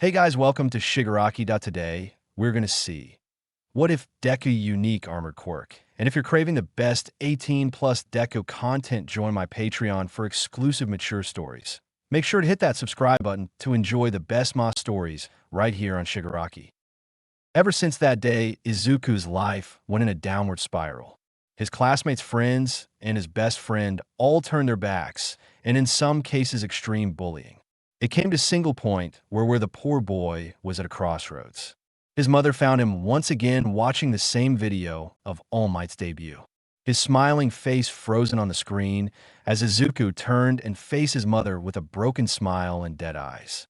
Hey guys, welcome to Shigaraki. Today, we're going to see what if Deku unique armored quirk. And if you're craving the best 18 plus Deku content, join my Patreon for exclusive mature stories. Make sure to hit that subscribe button to enjoy the best Moss stories right here on Shigaraki. Ever since that day, Izuku's life went in a downward spiral. His classmates, friends, and his best friend all turned their backs, and in some cases extreme bullying. It came to a single point where the poor boy was at a crossroads. His mother found him once again watching the same video of All Might's debut. His smiling face frozen on the screen as Izuku turned and faced his mother with a broken smile and dead eyes.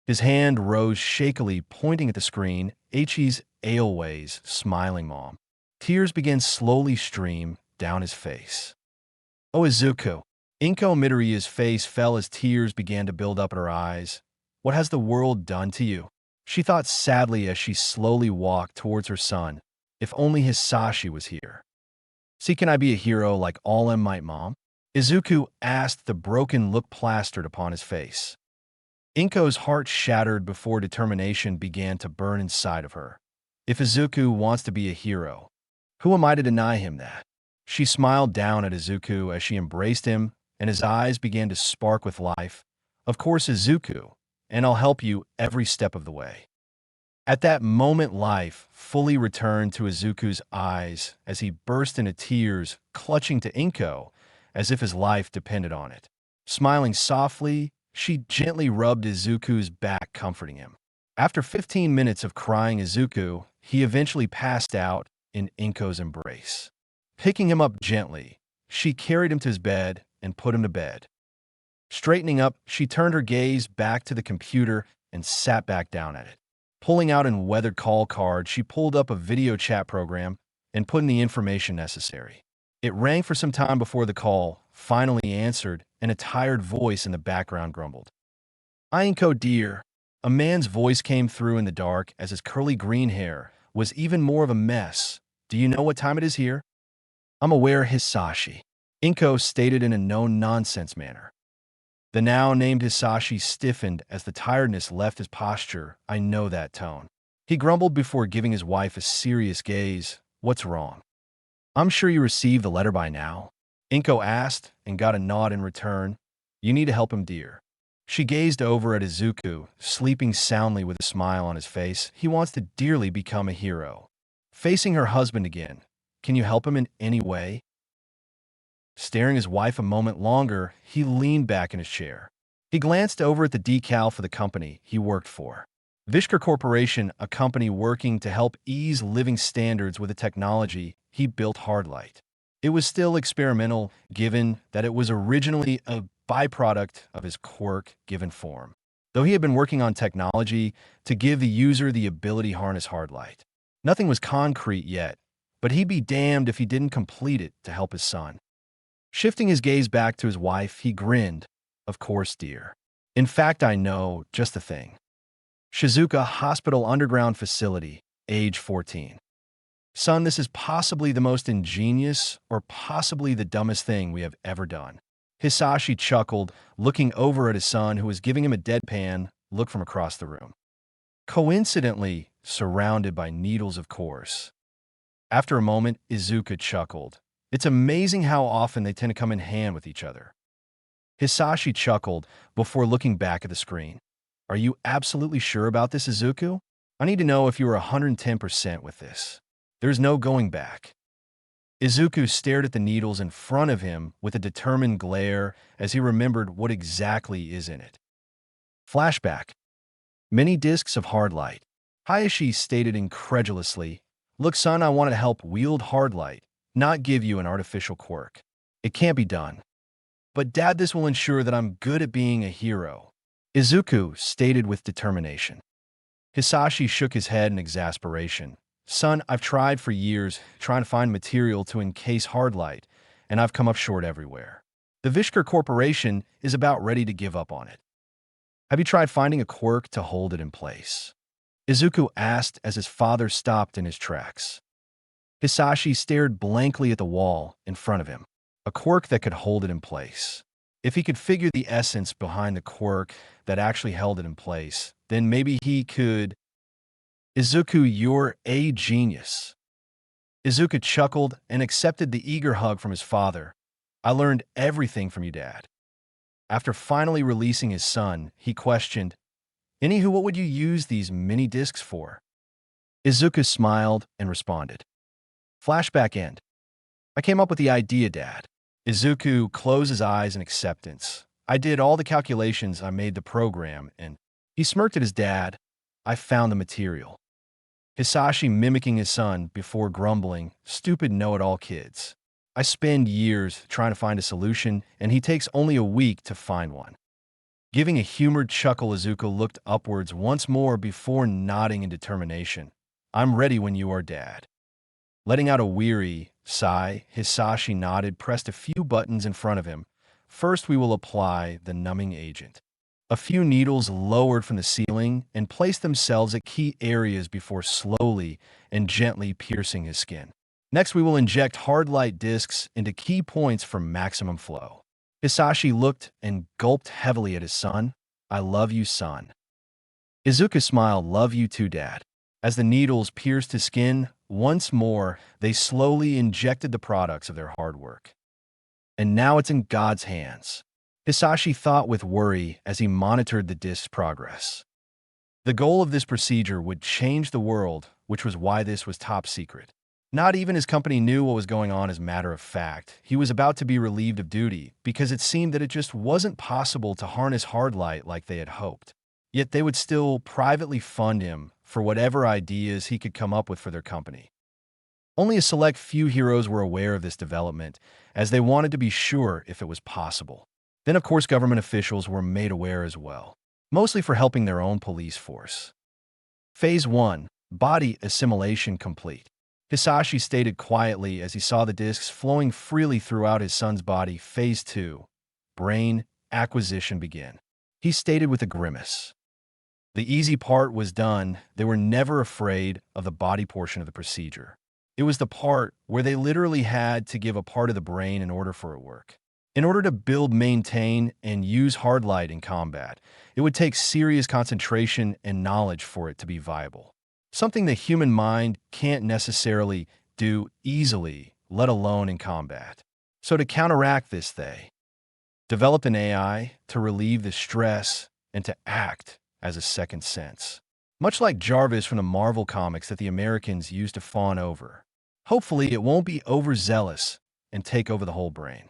His hand rose shakily, pointing at the screen, Ichi's Ailway's smiling mom. Tears began slowly stream down his face. "Oh, Izuku." Inko Midoriya's face fell as tears began to build up in her eyes. "What has the world done to you?" She thought sadly as she slowly walked towards her son. If only Hisashi was here. "See, can I be a hero like All Might Mom?" Izuku asked, the broken look plastered upon his face. Inko's heart shattered before determination began to burn inside of her. If Izuku wants to be a hero, who am I to deny him that? She smiled down at Izuku as she embraced him, and his eyes began to spark with life. "Of course, Izuku, and I'll help you every step of the way." At that moment, life fully returned to Izuku's eyes as he burst into tears, clutching to Inko as if his life depended on it. Smiling softly, she gently rubbed Izuku's back, comforting him. After 15 minutes of crying Izuku, he eventually passed out in Inko's embrace. Picking him up gently, she carried him to his bed and put him to bed. Straightening up, she turned her gaze back to the computer and sat back down at it. Pulling out a weathered call card, she pulled up a video chat program and put in the information necessary. It rang for some time before the call finally answered, and a tired voice in the background grumbled. "Inko, dear." A man's voice came through in the dark as his curly green hair was even more of a mess. "Do you know what time it is here?" "I'm aware, Hisashi," Inko stated in a no-nonsense manner. The now named Hisashi stiffened as the tiredness left his posture. "I know that tone." He grumbled before giving his wife a serious gaze. "What's wrong?" "I'm sure you received the letter by now," Inko asked and got a nod in return. "You need to help him, dear." She gazed over at Izuku, sleeping soundly with a smile on his face. He wants to dearly become a hero. Facing her husband again, "Can you help him in any way?" Staring his wife a moment longer, he leaned back in his chair. He glanced over at the decal for the company he worked for. Vishker Corporation, a company working to help ease living standards with the technology he built Hardlight. It was still experimental, given that it was originally a byproduct of his quirk given form. Though he had been working on technology to give the user the ability to harness Hardlight. Nothing was concrete yet, but he'd be damned if he didn't complete it to help his son. Shifting his gaze back to his wife, he grinned. "Of course, dear. In fact, I know just the thing. Shizuka Hospital Underground Facility, age 14. Son, this is possibly the most ingenious or possibly the dumbest thing we have ever done." Hisashi chuckled, looking over at his son, who was giving him a deadpan look from across the room. Coincidentally, surrounded by needles, of course. After a moment, Izuku chuckled. "It's amazing how often they tend to come in hand with each other." Hisashi chuckled before looking back at the screen. "Are you absolutely sure about this, Izuku? I need to know if you are 110% with this. There's no going back." Izuku stared at the needles in front of him with a determined glare as he remembered what exactly is in it. Flashback. Many discs of Hardlight. Hayashi stated incredulously, "Look, son, I wanted to help wield Hardlight, not give you an artificial quirk. It can't be done. But Dad, this will ensure that I'm good at being a hero," Izuku stated with determination. Hisashi shook his head in exasperation. "Son, I've tried for years trying to find material to encase Hardlight, and I've come up short everywhere. The Vishker Corporation is about ready to give up on it. Have you tried finding a quirk to hold it in place?" Izuku asked as his father stopped in his tracks. Hisashi stared blankly at the wall in front of him. A quirk that could hold it in place. If he could figure the essence behind the quirk that actually held it in place, then maybe he could. Izuku, you're a genius. Izuku chuckled and accepted the eager hug from his father. I learned everything from you, Dad. After finally releasing his son, he questioned, Anywho, what would you use these mini discs for? Izuku smiled and responded, Flashback end. I came up with the idea, Dad. Izuku closed his eyes in acceptance. I did all the calculations, I made the program, and he smirked at his dad. I found the material. Hisashi mimicking his son before grumbling, stupid know-it-all kids. I spend years trying to find a solution, and he takes only a week to find one. Giving a humored chuckle, Izuku looked upwards once more before nodding in determination. I'm ready when you are, Dad. Letting out a weary sigh, Hisashi nodded, pressed a few buttons in front of him. First, we will apply the numbing agent. A few needles lowered from the ceiling and placed themselves at key areas before slowly and gently piercing his skin. Next, we will inject Hardlight discs into key points for maximum flow. Hisashi looked and gulped heavily at his son. I love you, son. Izuku smiled, love you too, Dad. As the needles pierced his skin, once more, they slowly injected the products of their hard work. And now it's in God's hands. Hisashi thought with worry as he monitored the disc's progress. The goal of this procedure would change the world, which was why this was top secret. Not even his company knew what was going on. As a matter of fact, he was about to be relieved of duty because it seemed that it just wasn't possible to harness Hardlight like they had hoped. Yet they would still privately fund him for whatever ideas he could come up with for their company. Only a select few heroes were aware of this development, as they wanted to be sure if it was possible. Then, of course, government officials were made aware as well, mostly for helping their own police force. Phase 1. Body assimilation complete. Hisashi stated quietly as he saw the discs flowing freely throughout his son's body. Phase 2. Brain acquisition begin. He stated with a grimace. The easy part was done. They were never afraid of the body portion of the procedure. It was the part where they literally had to give a part of the brain in order for it to work. In order to build, maintain, and use Hardlight in combat, it would take serious concentration and knowledge for it to be viable. Something the human mind can't necessarily do easily, let alone in combat. So to counteract this, they developed an AI to relieve the stress and to act as a second sense. Much like Jarvis from the Marvel comics that the Americans used to fawn over. Hopefully, it won't be overzealous and take over the whole brain.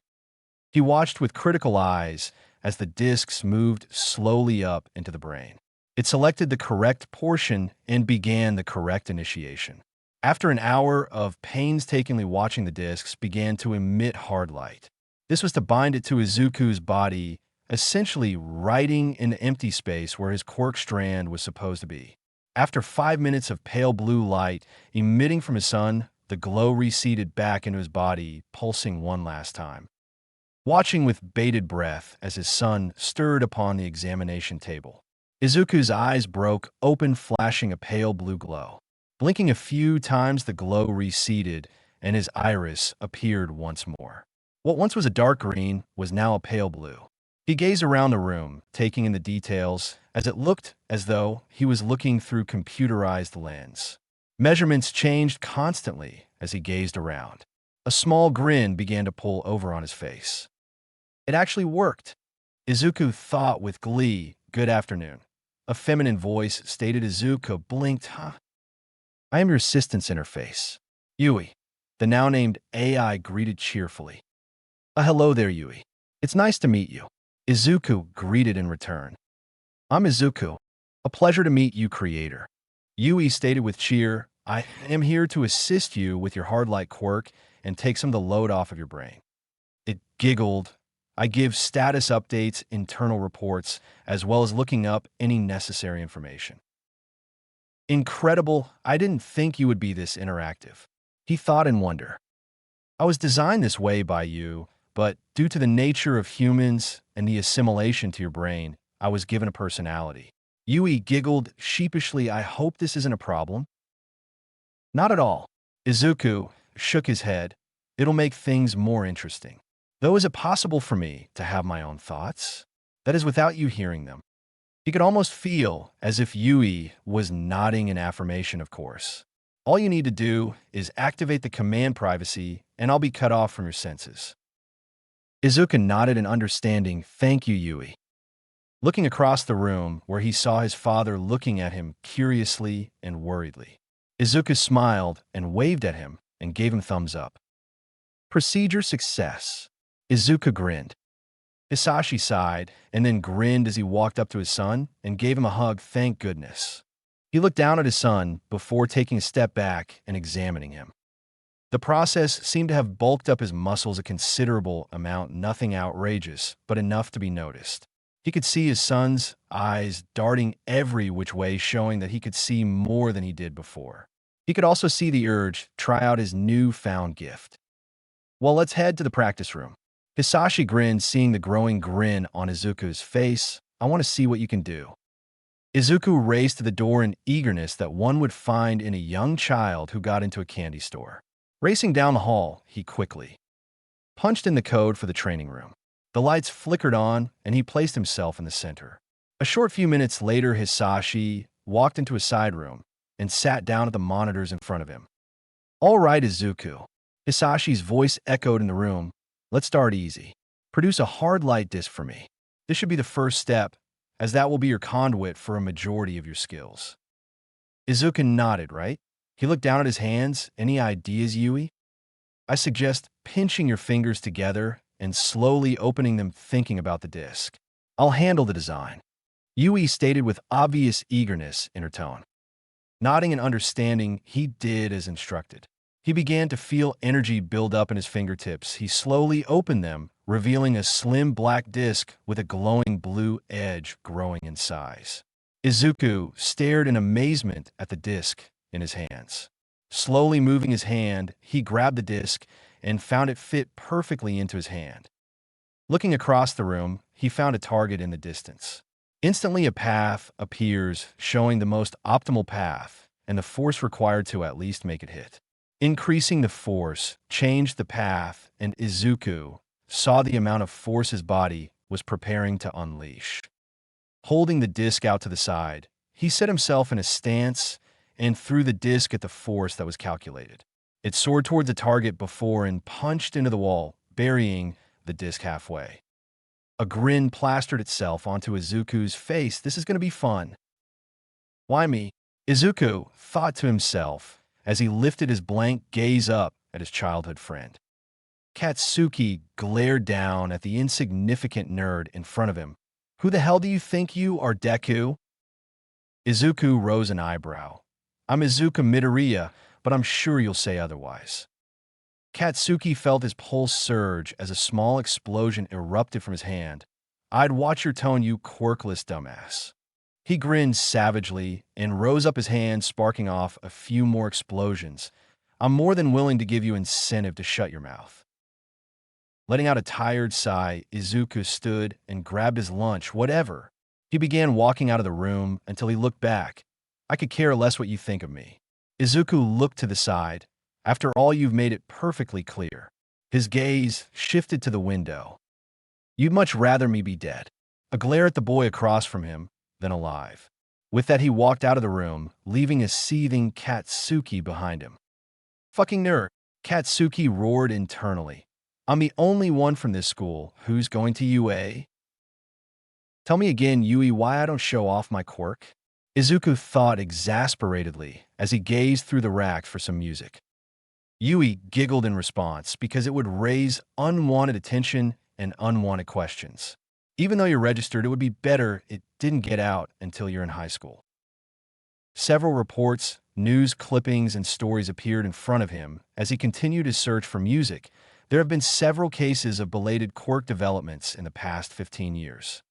He watched with critical eyes as the discs moved slowly up into the brain. It selected the correct portion and began the correct initiation. After an hour of painstakingly watching, the discs began to emit Hardlight. This was to bind it to Izuku's body, essentially writing in the empty space where his Quirk strand was supposed to be. After 5 minutes of pale blue light emitting from his son, the glow receded back into his body, pulsing one last time. Watching with bated breath as his son stirred upon the examination table, Izuku's eyes broke open, flashing a pale blue glow. Blinking a few times, the glow receded, and his iris appeared once more. What once was a dark green was now a pale blue. He gazed around the room, taking in the details, as it looked as though he was looking through computerized lens. Measurements changed constantly as he gazed around. A small grin began to pull over on his face. It actually worked. Izuku thought with glee. Good afternoon. A feminine voice stated. Izuku blinked. Huh? I am your assistant's interface. Yui. The now-named AI greeted cheerfully. Hello there, Yui. It's nice to meet you. Izuku greeted in return. I'm Izuku. A pleasure to meet you, creator. Yui stated with cheer. I am here to assist you with your Hardlight quirk and take some of the load off of your brain. It giggled. I give status updates, internal reports, as well as looking up any necessary information. Incredible. I didn't think you would be this interactive. He thought in wonder. I was designed this way by you, but due to the nature of humans and the assimilation to your brain, I was given a personality. Yui giggled sheepishly. I hope this isn't a problem. Not at all. Izuku shook his head. It'll make things more interesting. Though, is it possible for me to have my own thoughts? That is, without you hearing them. He could almost feel as if Yui was nodding in affirmation, of course. All you need to do is activate the command privacy, and I'll be cut off from your senses. Izuku nodded in understanding. Thank you, Yui. Looking across the room where he saw his father looking at him curiously and worriedly. Izuku smiled and waved at him and gave him thumbs up. Procedure success. Izuku grinned. Hisashi sighed and then grinned as he walked up to his son and gave him a hug. Thank goodness. He looked down at his son before taking a step back and examining him. The process seemed to have bulked up his muscles a considerable amount, nothing outrageous, but enough to be noticed. He could see his son's eyes darting every which way, showing that he could see more than he did before. He could also see the urge to try out his newfound gift. Well, let's head to the practice room. Hisashi grinned, seeing the growing grin on Izuku's face. I want to see what you can do. Izuku raced to the door in eagerness that one would find in a young child who got into a candy store. Racing down the hall, he quickly punched in the code for the training room. The lights flickered on, and he placed himself in the center. A short few minutes later, Hisashi walked into a side room and sat down at the monitors in front of him. All right, Izuku. Hisashi's voice echoed in the room. Let's start easy. Produce a Hardlight disc for me. This should be the first step, as that will be your conduit for a majority of your skills. Izuku nodded, right? He looked down at his hands. Any ideas, Yui? I suggest pinching your fingers together and slowly opening them, thinking about the disc. I'll handle the design. Yui stated with obvious eagerness in her tone. Nodding in understanding, he did as instructed. He began to feel energy build up in his fingertips. He slowly opened them, revealing a slim black disc with a glowing blue edge growing in size. Izuku stared in amazement at the disc in his hands. Slowly moving his hand, he grabbed the disc and found it fit perfectly into his hand. Looking across the room, he found a target in the distance. Instantly, a path appears, showing the most optimal path and the force required to at least make it hit. Increasing the force changed the path, and Izuku saw the amount of force his body was preparing to unleash. Holding the disc out to the side, he set himself in a stance and threw the disc at the force that was calculated. It soared towards the target before and punched into the wall, burying the disc halfway. A grin plastered itself onto Izuku's face. This is going to be fun. Why me? Izuku thought to himself as he lifted his blank gaze up at his childhood friend. Katsuki glared down at the insignificant nerd in front of him. Who the hell do you think you are, Deku? Izuku rose an eyebrow. I'm Izuku Midoriya, but I'm sure you'll say otherwise. Katsuki felt his pulse surge as a small explosion erupted from his hand. I'd watch your tone, you quirkless dumbass. He grinned savagely and rose up his hand, sparking off a few more explosions. I'm more than willing to give you incentive to shut your mouth. Letting out a tired sigh, Izuku stood and grabbed his lunch. Whatever. He began walking out of the room until he looked back. I could care less what you think of me. Izuku looked to the side. After all, you've made it perfectly clear. His gaze shifted to the window. You'd much rather me be dead. A glare at the boy across from him than alive. With that, he walked out of the room, leaving a seething Katsuki behind him. Fucking nerd. Katsuki roared internally. I'm the only one from this school who's going to UA. Tell me again, Yui, why I don't show off my quirk? Izuku thought exasperatedly as he gazed through the rack for some music. Yui giggled in response because it would raise unwanted attention and unwanted questions. Even though you're registered, it would be better it didn't get out until you're in high school. Several reports, news clippings, and stories appeared in front of him as he continued his search for music. There have been several cases of belated quirk developments in the past 15 years.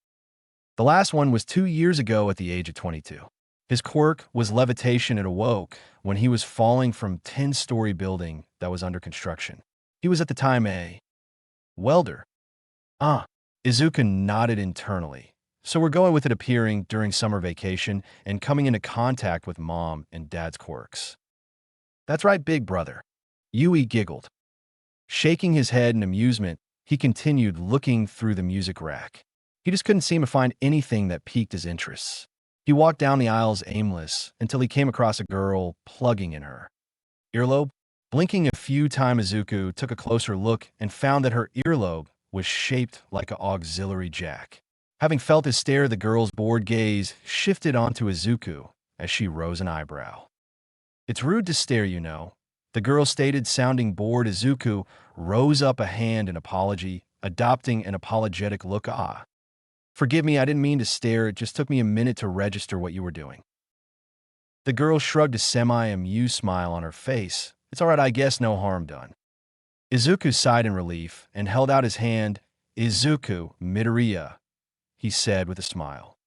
The last one was 2 years ago at the age of 22. His quirk was levitation. It awoke when he was falling from a 10-story building that was under construction. He was at the time a welder. Izuku nodded internally. So we're going with it appearing during summer vacation and coming into contact with mom and dad's quirks. That's right, big brother. Yui giggled. Shaking his head in amusement, he continued looking through the music rack. He just couldn't seem to find anything that piqued his interests. He walked down the aisles aimless until he came across a girl plugging in her earlobe. Blinking a few times, Izuku took a closer look and found that her earlobe was shaped like an auxiliary jack. Having felt his stare, the girl's bored gaze shifted onto Izuku as she rose an eyebrow. "It's rude to stare, you know," the girl stated, sounding bored. Izuku rose up a hand in apology, adopting an apologetic look. "Ah, forgive me, I didn't mean to stare, it just took me a minute to register what you were doing." The girl shrugged, a semi-amused smile on her face. "It's all right, I guess, no harm done." Izuku sighed in relief and held out his hand. "Izuku, Midoriya," he said with a smile.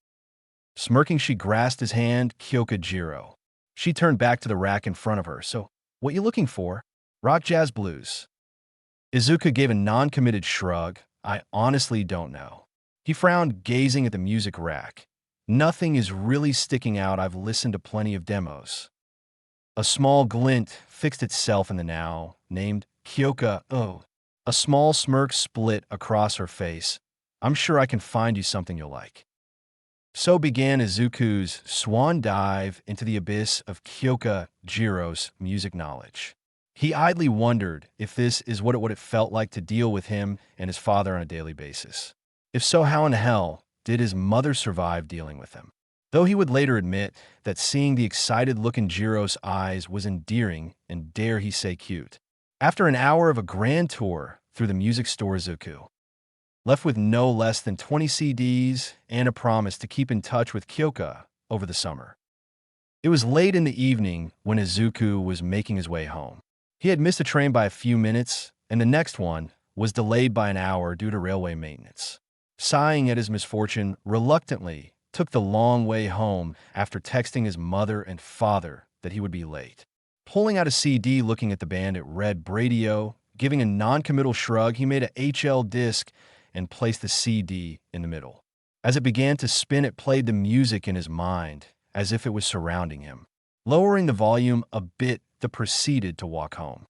Smirking, she grasped his hand. "Kyoka Jiro." She turned back to the rack in front of her. "So, what you looking for? Rock, jazz, blues?" Izuku gave a non-committed shrug. "I honestly don't know." He frowned, gazing at the music rack. "Nothing is really sticking out. I've listened to plenty of demos." A small glint fixed itself in the now named Kyoka. "Oh." A small smirk split across her face. "I'm sure I can find you something you'll like." So began Izuku's swan dive into the abyss of Kyoka Jiro's music knowledge. He idly wondered if this is what it felt like to deal with him and his father on a daily basis. If so, how in hell did his mother survive dealing with him? Though he would later admit that seeing the excited look in Jiro's eyes was endearing and, dare he say, cute. After an hour of a grand tour through the music store, Izuku left with no less than 20 CDs and a promise to keep in touch with Kyoka over the summer. It was late in the evening when Izuku was making his way home. He had missed a train by a few minutes, and the next one was delayed by an hour due to railway maintenance. Sighing at his misfortune, reluctantly took the long way home after texting his mother and father that he would be late. Pulling out a CD, looking at the band, it read Bradio. Giving a non-committal shrug, he made a HL disc and placed the CD in the middle. As it began to spin, it played the music in his mind, as if it was surrounding him. Lowering the volume a bit, he proceeded to walk home.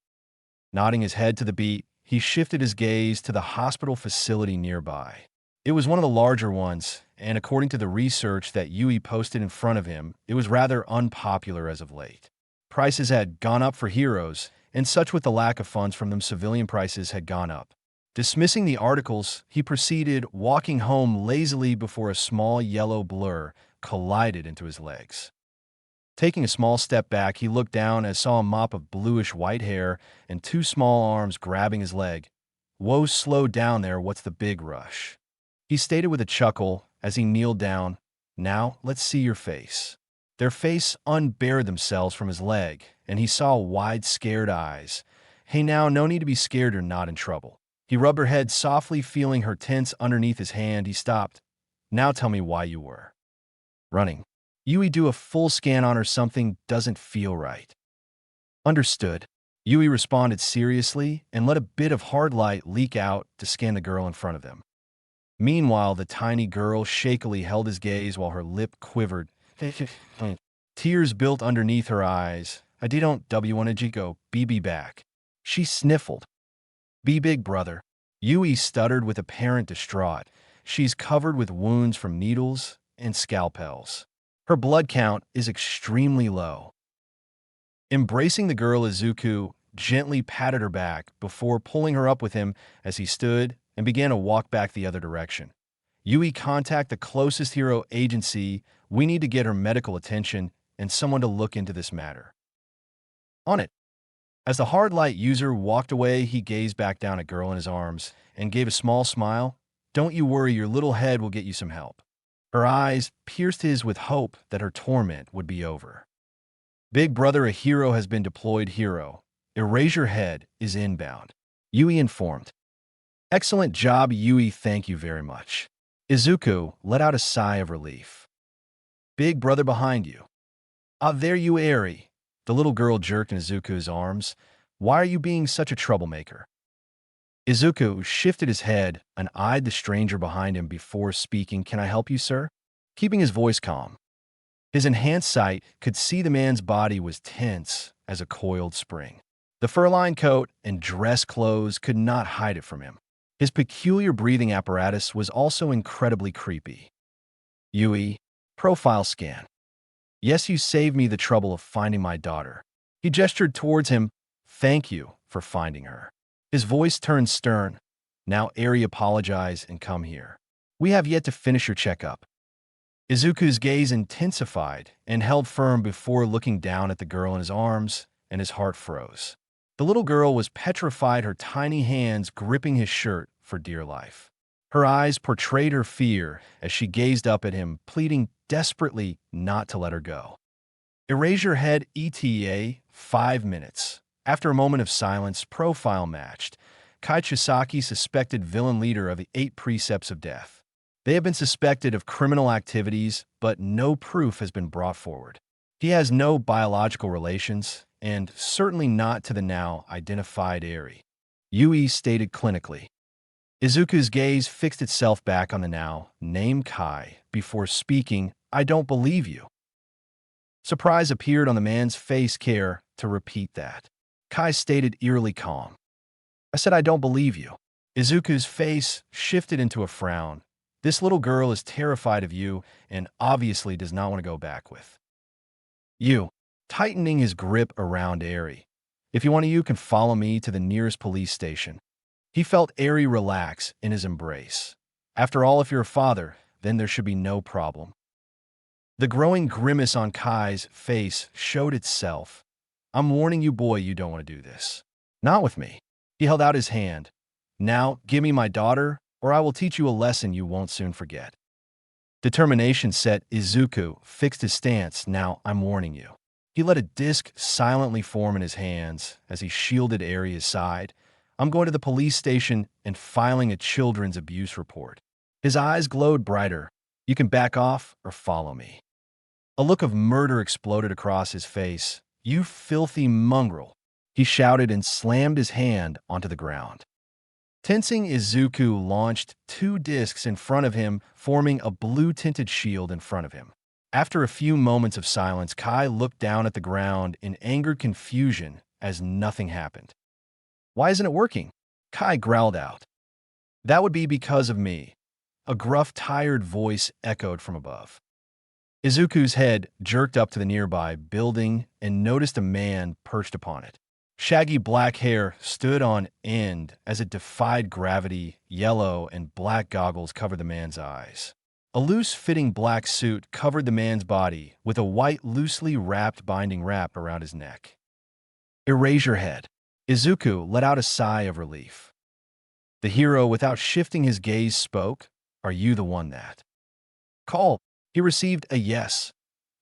Nodding his head to the beat, he shifted his gaze to the hospital facility nearby. It was one of the larger ones, and according to the research that Yui posted in front of him, it was rather unpopular as of late. Prices had gone up for heroes, and such with the lack of funds from them, civilian prices had gone up. Dismissing the articles, he proceeded walking home lazily before a small yellow blur collided into his legs. Taking a small step back, he looked down and saw a mop of bluish-white hair and two small arms grabbing his leg. "Whoa, slow down there, what's the big rush?" he stated with a chuckle as he kneeled down. "Now, let's see your face." Their face unbared themselves from his leg, and he saw wide, scared eyes. "Hey now, no need to be scared, you're not in trouble." He rubbed her head softly, feeling her tense underneath his hand. He stopped. "Now tell me why you were running." Yui do a full scan on her. "Something doesn't feel right." "Understood." Yui responded seriously and let a bit of Hardlight leak out to scan the girl in front of them. Meanwhile, the tiny girl shakily held his gaze while her lip quivered. Tears built underneath her eyes. "I don't wanna go, be back." She sniffled. "Be big, brother." Yui stuttered with apparent distraught. "She's covered with wounds from needles and scalpels. Her blood count is extremely low." Embracing the girl, Izuku gently patted her back before pulling her up with him as he stood and began to walk back the other direction. "Yui, contact the closest hero agency. We need to get her medical attention and someone to look into this matter." "On it." As the Hardlight user walked away, he gazed back down at the girl in his arms and gave a small smile. "Don't you worry, your little head will get you some help." Her eyes pierced his with hope that her torment would be over. "Big brother, a hero has been deployed. Hero Erasure Head is inbound," Yui informed. "Excellent job, Yui, thank you very much." Izuku let out a sigh of relief. "Big brother behind you." "Ah, there you airy." The little girl jerked in Izuku's arms. "Why are you being such a troublemaker?" Izuku shifted his head and eyed the stranger behind him before speaking. "Can I help you, sir?" Keeping his voice calm. His enhanced sight could see the man's body was tense as a coiled spring. The fur-lined coat and dress clothes could not hide it from him. His peculiar breathing apparatus was also incredibly creepy. Yui, profile scan. Yes, you saved me the trouble of finding my daughter. He gestured towards him. Thank you for finding her. His voice turned stern. Now, Eri, apologize and come here. We have yet to finish your checkup. Izuku's gaze intensified and held firm before looking down at the girl in his arms, and his heart froze. The little girl was petrified, her tiny hands gripping his shirt for dear life. Her eyes portrayed her fear as she gazed up at him, pleading desperately not to let her go. Erase your head, ETA, 5 minutes. After a moment of silence, profile matched. Katsuki, suspected villain leader of the 8 Precepts of Death. They have been suspected of criminal activities, but no proof has been brought forward. He has no biological relations, and certainly not to the now identified Eri. Yui stated clinically. Izuku's gaze fixed itself back on the now named Kai before speaking, I don't believe you. Surprise appeared on the man's face. Care to repeat that. Kai stated eerily calm. I said I don't believe you. Izuku's face shifted into a frown. This little girl is terrified of you and obviously does not want to go back with you, tightening his grip around Eri. If you want to, you can follow me to the nearest police station. He felt Eri relax in his embrace. After all, if you're a father, then there should be no problem. The growing grimace on Kai's face showed itself. I'm warning you, boy, you don't want to do this. Not with me. He held out his hand. Now, give me my daughter, or I will teach you a lesson you won't soon forget. Determination set. Izuku fixed his stance. Now, I'm warning you. He let a disc silently form in his hands as he shielded Eri aside. I'm going to the police station and filing a children's abuse report. His eyes glowed brighter. You can back off or follow me. A look of murder exploded across his face. You filthy mongrel, he shouted and slammed his hand onto the ground. Tensing, Izuku launched 2 discs in front of him, forming a blue-tinted shield in front of him. After a few moments of silence, Kai looked down at the ground in angered confusion as nothing happened. Why isn't it working? Kai growled out. That would be because of me. A gruff, tired voice echoed from above. Izuku's head jerked up to the nearby building and noticed a man perched upon it. Shaggy black hair stood on end as it defied gravity. Yellow and black goggles covered the man's eyes. A loose-fitting black suit covered the man's body with a white, loosely wrapped binding wrap around his neck. Erase your head. Izuku let out a sigh of relief. The hero, without shifting his gaze, spoke. Are you the one that call? He received a yes.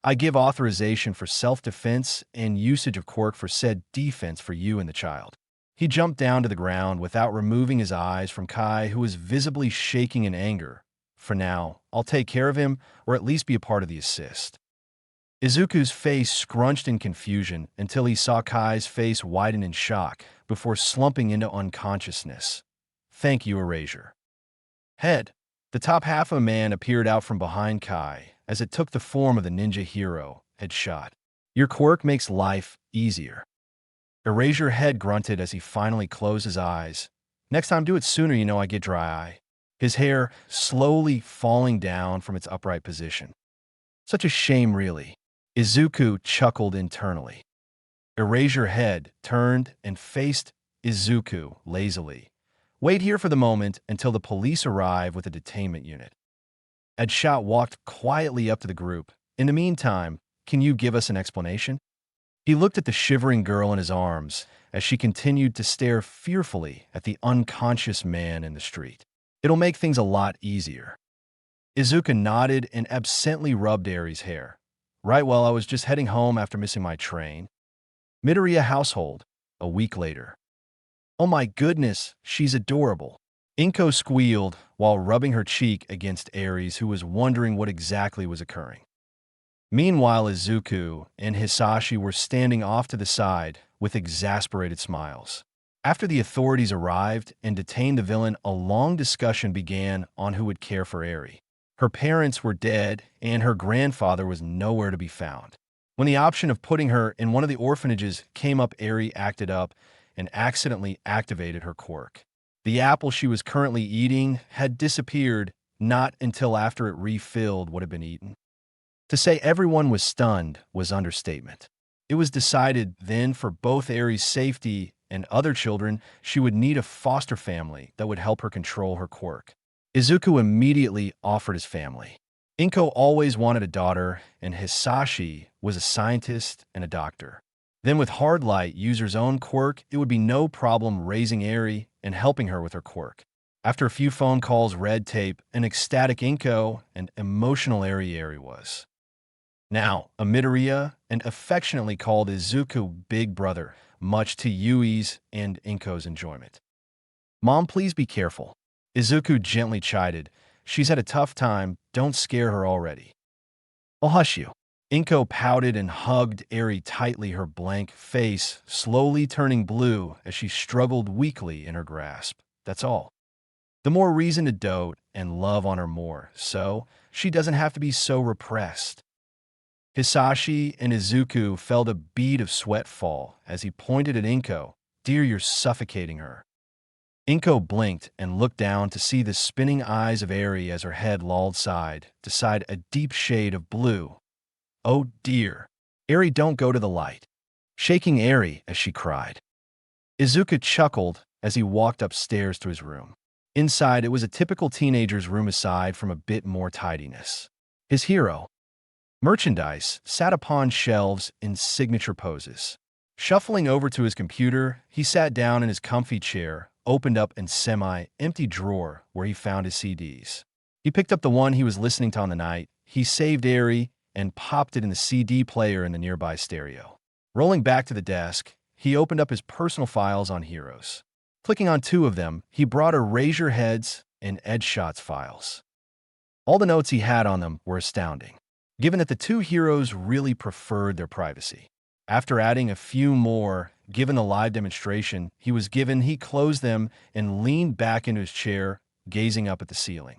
I give authorization for self-defense and usage of Quirk for said defense for you and the child. He jumped down to the ground without removing his eyes from Kai, who was visibly shaking in anger. For now, I'll take care of him, or at least be a part of the assist. Izuku's face scrunched in confusion until he saw Kai's face widen in shock before slumping into unconsciousness. Thank you, Erasure. Head. The top half of a man appeared out from behind Kai as it took the form of the ninja hero had shot. Your quirk makes life easier. Erasure Head grunted as he finally closed his eyes. Next time, do it sooner, you know I get dry eye. His hair slowly falling down from its upright position. Such a shame, really. Izuku chuckled internally. Erasure Head turned and faced Izuku lazily. Wait here for the moment until the police arrive with a detainment unit. Edshot walked quietly up to the group. In the meantime, can you give us an explanation? He looked at the shivering girl in his arms as she continued to stare fearfully at the unconscious man in the street. It'll make things a lot easier. Izuku nodded and absently rubbed Eri's hair. Right, well, I was just heading home after missing my train. Midoriya household, a week later. Oh my goodness, she's adorable. Inko squealed while rubbing her cheek against Ares, who was wondering what exactly was occurring. Meanwhile, Izuku and Hisashi were standing off to the side with exasperated smiles. After the authorities arrived and detained the villain, a long discussion began on who would care for Eri. Her parents were dead, and her grandfather was nowhere to be found. When the option of putting her in one of the orphanages came up, Eri acted up and accidentally activated her quirk. The apple she was currently eating had disappeared not until after it refilled what had been eaten. To say everyone was stunned was understatement. It was decided then for both Eri's safety and other children, she would need a foster family that would help her control her quirk. Izuku immediately offered his family. Inko always wanted a daughter, and Hisashi was a scientist and a doctor. Then with Hardlight, user's own quirk, it would be no problem raising Eri and helping her with her quirk. After a few phone calls, red tape, an ecstatic Inko, and emotional Eri was. Now, a Midoriya, and affectionately called Izuku Big Brother, much to Yui's and Inko's enjoyment. "Mom, please be careful," Izuku gently chided. "She's had a tough time, don't scare her already." "I'll hush you." Inko pouted and hugged Eri tightly, her blank face slowly turning blue as she struggled weakly in her grasp. That's all. The more reason to dote and love on her more, so she doesn't have to be so repressed. Hisashi and Izuku felt a bead of sweat fall as he pointed at Inko. "Dear, you're suffocating her." Inko blinked and looked down to see the spinning eyes of Eri as her head lolled side to side, a deep shade of blue. "Oh dear. Eri, don't go to the light." Shaking Eri as she cried. Izuku chuckled as he walked upstairs to his room. Inside, it was a typical teenager's room aside from a bit more tidiness. His hero, merchandise, sat upon shelves in signature poses. Shuffling over to his computer, he sat down in his comfy chair, opened up an semi-empty drawer where he found his CDs. He picked up the one he was listening to on the night. He saved Eri and popped it in the CD player in the nearby stereo. Rolling back to the desk, he opened up his personal files on Heroes. Clicking on two of them, he brought Erase Your Heads and Edge Shots files. All the notes he had on them were astounding, given that the two heroes really preferred their privacy. After adding a few more, given the live demonstration he was given, he closed them and leaned back into his chair, gazing up at the ceiling.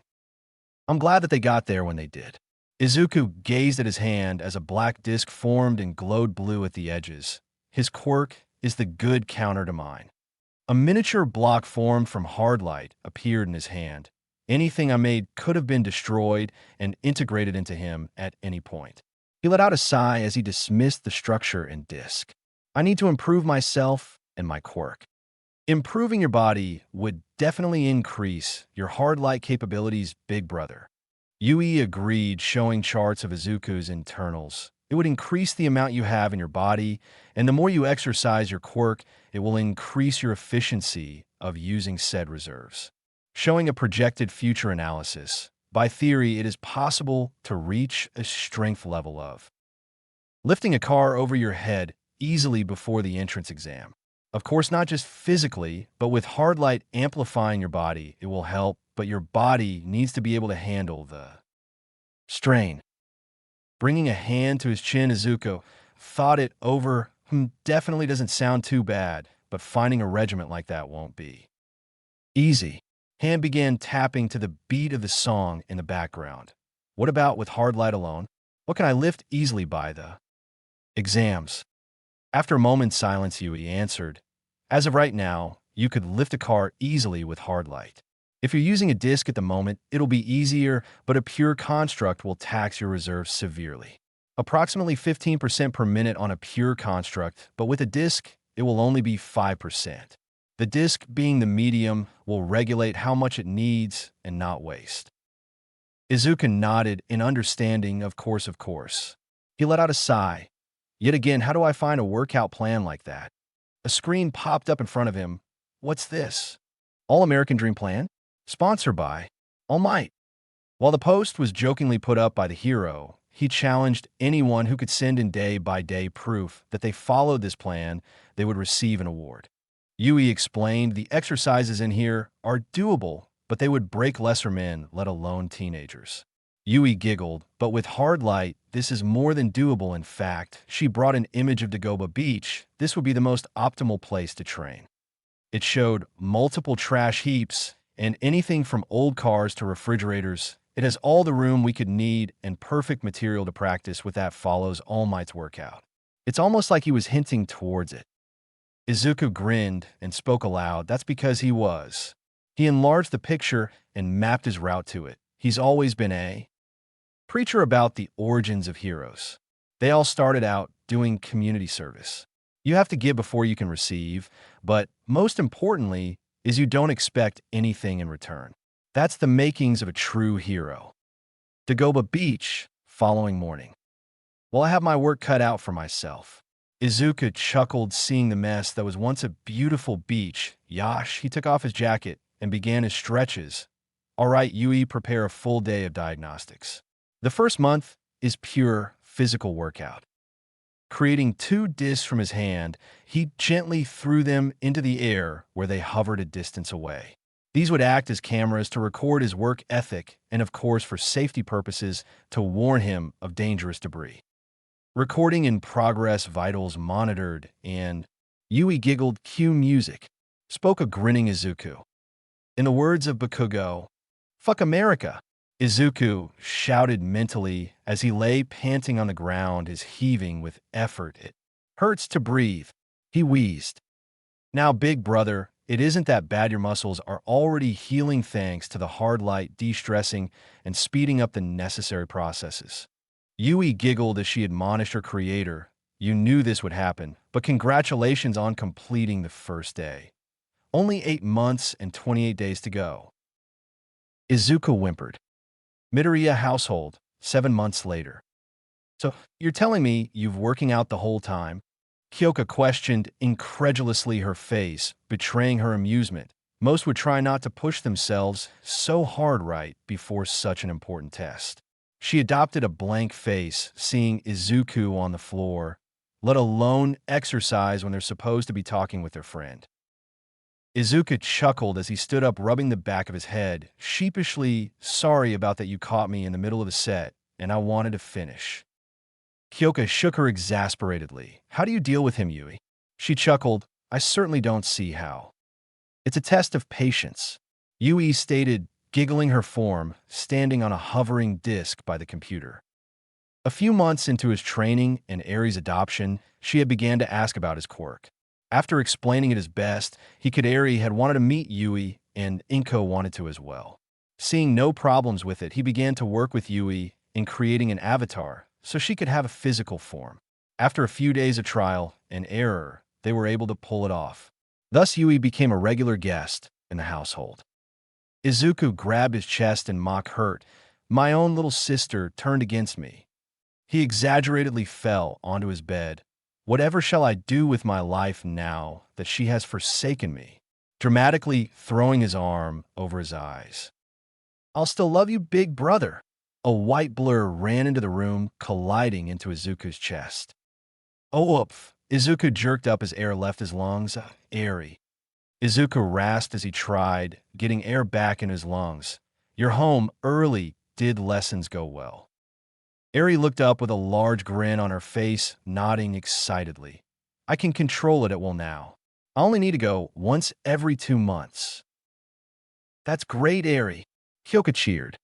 "I'm glad that they got there when they did." Izuku gazed at his hand as a black disc formed and glowed blue at the edges. "His quirk is the good counter to mine." A miniature block formed from Hardlight appeared in his hand. Anything I made could have been destroyed and integrated into him at any point. He let out a sigh as he dismissed the structure and disc. "I need to improve myself and my quirk." Improving your body would definitely increase your Hardlight capabilities, big brother. Yui agreed, showing charts of Izuku's internals. It would increase the amount you have in your body, and the more you exercise your quirk, it will increase your efficiency of using said reserves. Showing a projected future analysis. By theory, it is possible to reach a strength level of lifting a car over your head easily before the entrance exam. Of course, not just physically, but with Hardlight amplifying your body, it will help, but your body needs to be able to handle the strain. Bringing a hand to his chin, Izuku thought it over. Definitely doesn't sound too bad, but finding a regiment like that won't be easy. Hand began tapping to the beat of the song in the background. What about with Hardlight alone? What can I lift easily by the exams? After a moment's silence, Yui answered, "As of right now, you could lift a car easily with Hardlight. If you're using a disc at the moment, it'll be easier, but a pure construct will tax your reserves severely. Approximately 15% per minute on a pure construct, but with a disc, it will only be 5%. The disc, being the medium, will regulate how much it needs and not waste." Izuku nodded in understanding, of course. He let out a sigh. Yet again, how do I find a workout plan like that? A screen popped up in front of him. What's this? All American Dream Plan? Sponsored by All Might. While the post was jokingly put up by the hero, he challenged anyone who could send in day-by-day proof that they followed this plan, they would receive an award. Yui explained the exercises in here are doable, but they would break lesser men, let alone teenagers. Yui giggled, but with Hardlight, this is more than doable. In fact, she brought an image of Dagoba Beach. This would be the most optimal place to train. It showed multiple trash heaps and anything from old cars to refrigerators. It has all the room we could need and perfect material to practice with. That follows All Might's workout. It's almost like he was hinting towards it. Izuku grinned and spoke aloud. That's because he was He enlarged the picture and mapped his route to it. He's always been a preacher about the origins of heroes. They all started out doing community service. You have to give before you can receive, but most importantly is you don't expect anything in return. That's the makings of a true hero. Dagoba Beach, following morning. Well, I have my work cut out for myself. Izuku chuckled, seeing the mess that was once a beautiful beach. Yash, he took off his jacket and began his stretches. All right, Yui, prepare a full day of diagnostics. The first month is pure physical workout. Creating 2 discs from his hand, he gently threw them into the air where they hovered a distance away. These would act as cameras to record his work ethic and, of course, for safety purposes, to warn him of dangerous debris. Recording in progress, vitals monitored, and Yui giggled. Cue music, spoke a grinning Izuku. In the words of Bakugo, "Fuck America!" Izuku shouted mentally as he lay panting on the ground, his heaving with effort. It hurts to breathe. He wheezed. Now, big brother, it isn't that bad. Your muscles are already healing thanks to the Hardlight de-stressing and speeding up the necessary processes. Yui giggled as she admonished her creator. You knew this would happen, but congratulations on completing the first day. Only 8 months and 28 days to go. Izuku whimpered. Midoriya household, 7 months later. So, you're telling me you've working out the whole time? Kyoka questioned incredulously, her face betraying her amusement. Most would try not to push themselves so hard right before such an important test. She adopted a blank face, seeing Izuku on the floor, let alone exercise when they're supposed to be talking with their friend. Izuku chuckled as he stood up, rubbing the back of his head, sheepishly. Sorry about that, you caught me in the middle of a set, and I wanted to finish. Kyoka shook her exasperatedly. How do you deal with him, Yui? She chuckled. I certainly don't see how. It's a test of patience, Yui stated, giggling her form, standing on a hovering disc by the computer. A few months into his training and Eri's adoption, she had began to ask about his quirk. After explaining it as best he could, Eri had wanted to meet Yui, and Inko wanted to as well. Seeing no problems with it, he began to work with Yui in creating an avatar so she could have a physical form. After a few days of trial and error, they were able to pull it off. Thus, Yui became a regular guest in the household. Izuku grabbed his chest in mock hurt. My own little sister turned against me. He exaggeratedly fell onto his bed. Whatever shall I do with my life now that she has forsaken me? Dramatically throwing his arm over his eyes. I'll still love you, big brother. A white blur ran into the room, colliding into Izuku's chest. Oh, oof. Izuku jerked up as air left his lungs. Eri. Izuku rasped as he tried, getting air back in his lungs. You're home early. Did lessons go well? Eri looked up with a large grin on her face, nodding excitedly. I can control it at will now. I only need to go once every 2 months. That's great, Eri. Kyoka cheered.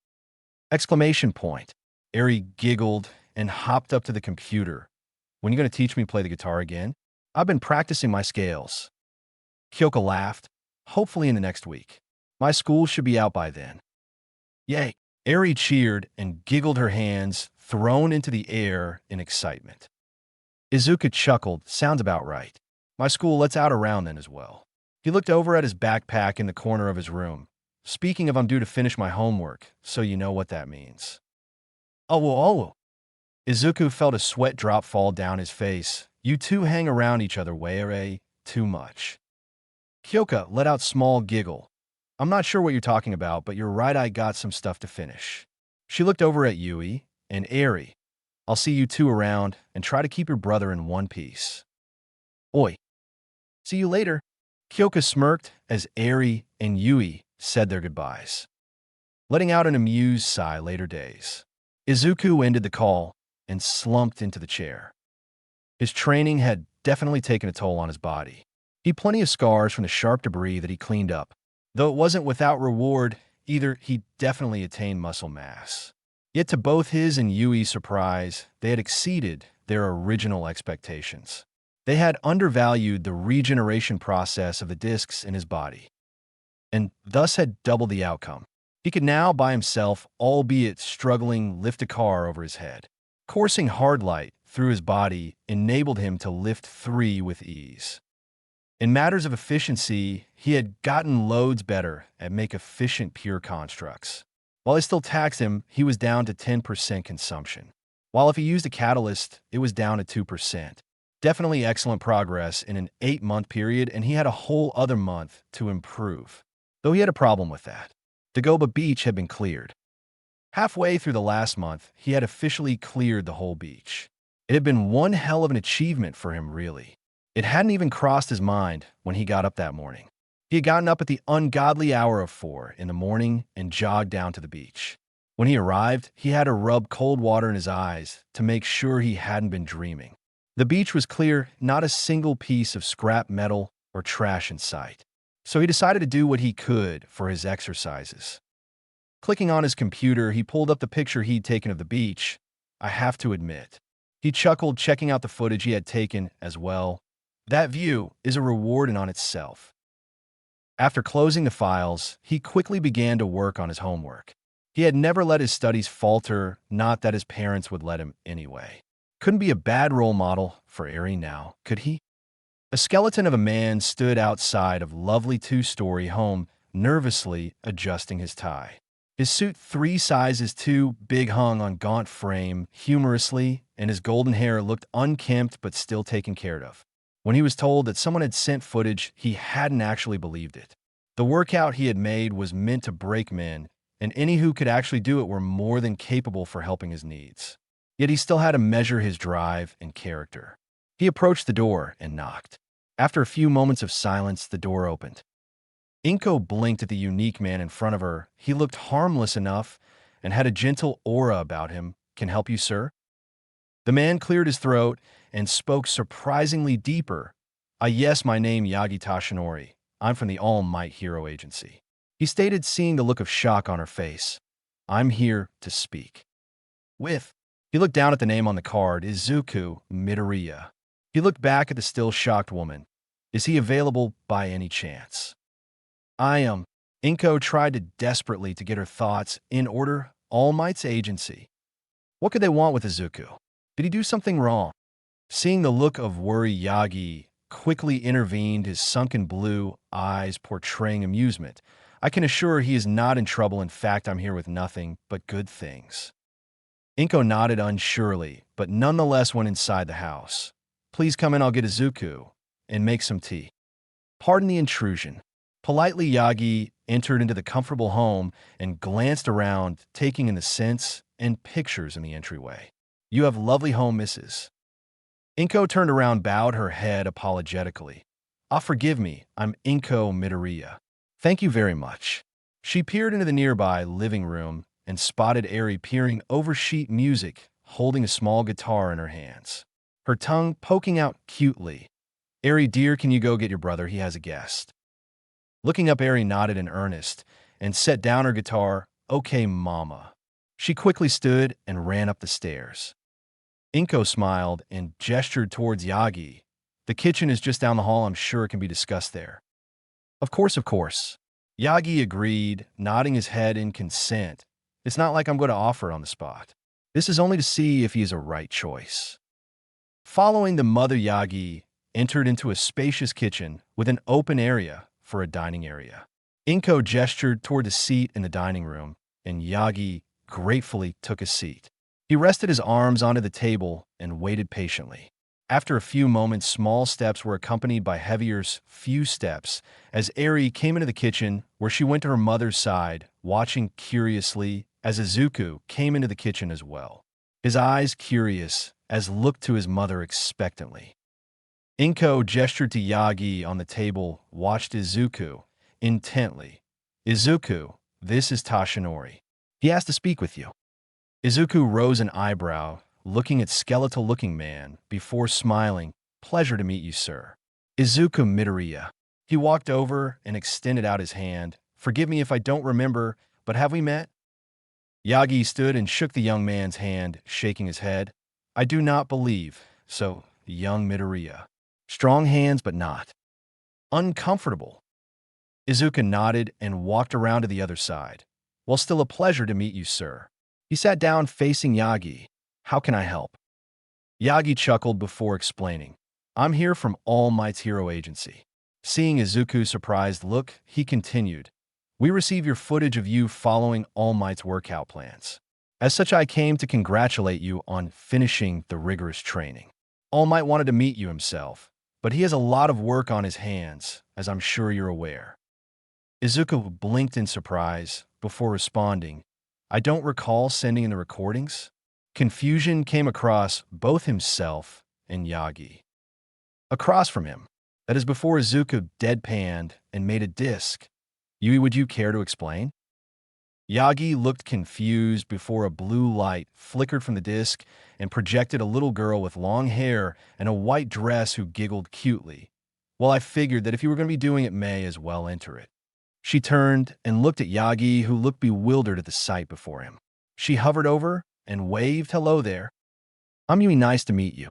Exclamation point. Eri giggled and hopped up to the computer. When are you going to teach me to play the guitar again? I've been practicing my scales. Kyoka laughed. Hopefully in the next week. My school should be out by then. Yay. Eri cheered and giggled, her hands thrown into the air in excitement. Izuku chuckled. Sounds about right. My school lets out around then as well. He looked over at his backpack in the corner of his room. Speaking of, I'm due to finish my homework, so you know what that means. Oh. Izuku felt a sweat drop fall down his face. You two hang around each other way too much. Kyoka let out small giggle. I'm not sure what you're talking about, but you're right, I got some stuff to finish. She looked over at Yui and Eri. I'll see you two around, and try to keep your brother in one piece. Oi. See you later. Kyoka smirked as Eri and Yui said their goodbyes, letting out an amused sigh. Later days. Izuku ended the call and slumped into the chair. His training had definitely taken a toll on his body. He had plenty of scars from the sharp debris that he cleaned up. Though it wasn't without reward either, he definitely attained muscle mass. Yet to both his and Yui's surprise, they had exceeded their original expectations. They had undervalued the regeneration process of the discs in his body. and thus had doubled the outcome. He could now, by himself, albeit struggling, lift a car over his head. Coursing Hardlight through his body enabled him to lift 3 with ease. In matters of efficiency, he had gotten loads better at make efficient pure constructs. While I still taxed him, he was down to 10% consumption. While if he used a catalyst, it was down to 2%. Definitely excellent progress in an 8-month period, and he had a whole other month to improve. Though he had a problem with that. Dagoba Beach had been cleared. Halfway through the last month, he had officially cleared the whole beach. It had been one hell of an achievement for him, really. It hadn't even crossed his mind when he got up that morning. He had gotten up at the ungodly hour of 4 in the morning and jogged down to the beach. When he arrived, he had to rub cold water in his eyes to make sure he hadn't been dreaming. The beach was clear, not a single piece of scrap metal or trash in sight. So he decided to do what he could for his exercises. Clicking on his computer, he pulled up the picture he'd taken of the beach. I have to admit, he chuckled, checking out the footage he had taken as well. That view is a reward in on itself. After closing the files, he quickly began to work on his homework. He had never let his studies falter, not that his parents would let him anyway. Couldn't be a bad role model for Eri now, could he? A skeleton of a man stood outside of lovely 2-story home, nervously adjusting his tie. His suit 3 sizes too big hung on gaunt frame, humorously, and his golden hair looked unkempt but still taken care of. When he was told that someone had sent footage, he hadn't actually believed it. The workout he had made was meant to break men, and any who could actually do it were more than capable for helping his needs. Yet he still had to measure his drive and character. He approached the door and knocked. After a few moments of silence, the door opened. Inko blinked at the unique man in front of her. He looked harmless enough and had a gentle aura about him. Can help you, sir? The man cleared his throat and spoke surprisingly deeper. Yes, my name Yagi Tashinori. I'm from the All Might Hero Agency. He stated, seeing the look of shock on her face. I'm here to speak. With. He looked down at the name on the card, Izuku Midoriya. He looked back at the still shocked woman. Is he available by any chance? I am. Inko tried to desperately to get her thoughts in order. All Might's agency. What could they want with Izuku? Did he do something wrong? Seeing the look of worry, Yagi quickly intervened, his sunken blue eyes portraying amusement. I can assure he is not in trouble. In fact, I'm here with nothing but good things. Inko nodded unsurely, but nonetheless went inside the house. Please come in, I'll get Izuku, and make some tea. Pardon the intrusion. Politely, Yagi entered into the comfortable home and glanced around, taking in the scents and pictures in the entryway. You have lovely home, Mrs. Inko turned around, bowed her head apologetically. Forgive me, I'm Inko Midoriya. Thank you very much. She peered into the nearby living room and spotted Eri peering over sheet music, holding a small guitar in her hands. Her tongue poking out cutely. Eri, dear, can you go get your brother? He has a guest. Looking up, Eri nodded in earnest and set down her guitar. Okay, mama. She quickly stood and ran up the stairs. Inko smiled and gestured towards Yagi. The kitchen is just down the hall. I'm sure it can be discussed there. Of course, of course. Yagi agreed, nodding his head in consent. It's not like I'm going to offer on the spot. This is only to see if he is a right choice. Following the mother, Yagi entered into a spacious kitchen with an open area for a dining area. Inko gestured toward the seat in the dining room, and Yagi gratefully took a seat. He rested his arms onto the table and waited patiently. After a few moments, small steps were accompanied by heavier few steps as Eri came into the kitchen, where she went to her mother's side, watching curiously as Izuku came into the kitchen as well. His eyes curious as looked to his mother expectantly. Inko gestured to Yagi on the table, watched Izuku intently. Izuku, this is Tashinori. He has to speak with you. Izuku rose an eyebrow, looking at skeletal-looking man, before smiling. Pleasure to meet you, sir. Izuku Midoriya. He walked over and extended out his hand. Forgive me if I don't remember, but have we met? Yagi stood and shook the young man's hand, shaking his head. I do not believe so, young Midoriya. Strong hands, but not uncomfortable. Izuku nodded and walked around to the other side. Well, still a pleasure to meet you, sir. He sat down facing Yagi. How can I help? Yagi chuckled before explaining. I'm here from All Might's Hero Agency. Seeing Izuku's surprised look, he continued. We receive your footage of you following All Might's workout plans. As such, I came to congratulate you on finishing the rigorous training. All Might wanted to meet you himself, but he has a lot of work on his hands, as I'm sure you're aware. Izuku blinked in surprise before responding, I don't recall sending in the recordings. Confusion came across both himself and Yagi. Across from him, that is before Izuku deadpanned and made a disc. Yui, would you care to explain? Yagi looked confused before a blue light flickered from the disc and projected a little girl with long hair and a white dress who giggled cutely. Well, I figured that if you were going to be doing it, may as well enter it. She turned and looked at Yagi, who looked bewildered at the sight before him. She hovered over and waved, hello there. I'm Yui, nice to meet you.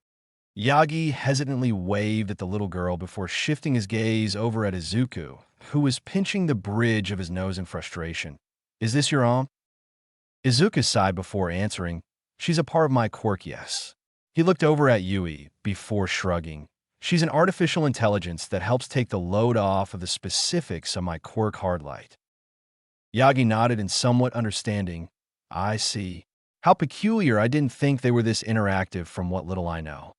Yagi hesitantly waved at the little girl before shifting his gaze over at Izuku, who was pinching the bridge of his nose in frustration. Is this your aunt? Izuku sighed before answering, she's a part of my quirk, yes. He looked over at Yui before shrugging. She's an artificial intelligence that helps take the load off of the specifics of my quirk Hardlight. Yagi nodded in somewhat understanding. I see. How peculiar, I didn't think they were this interactive from what little I know.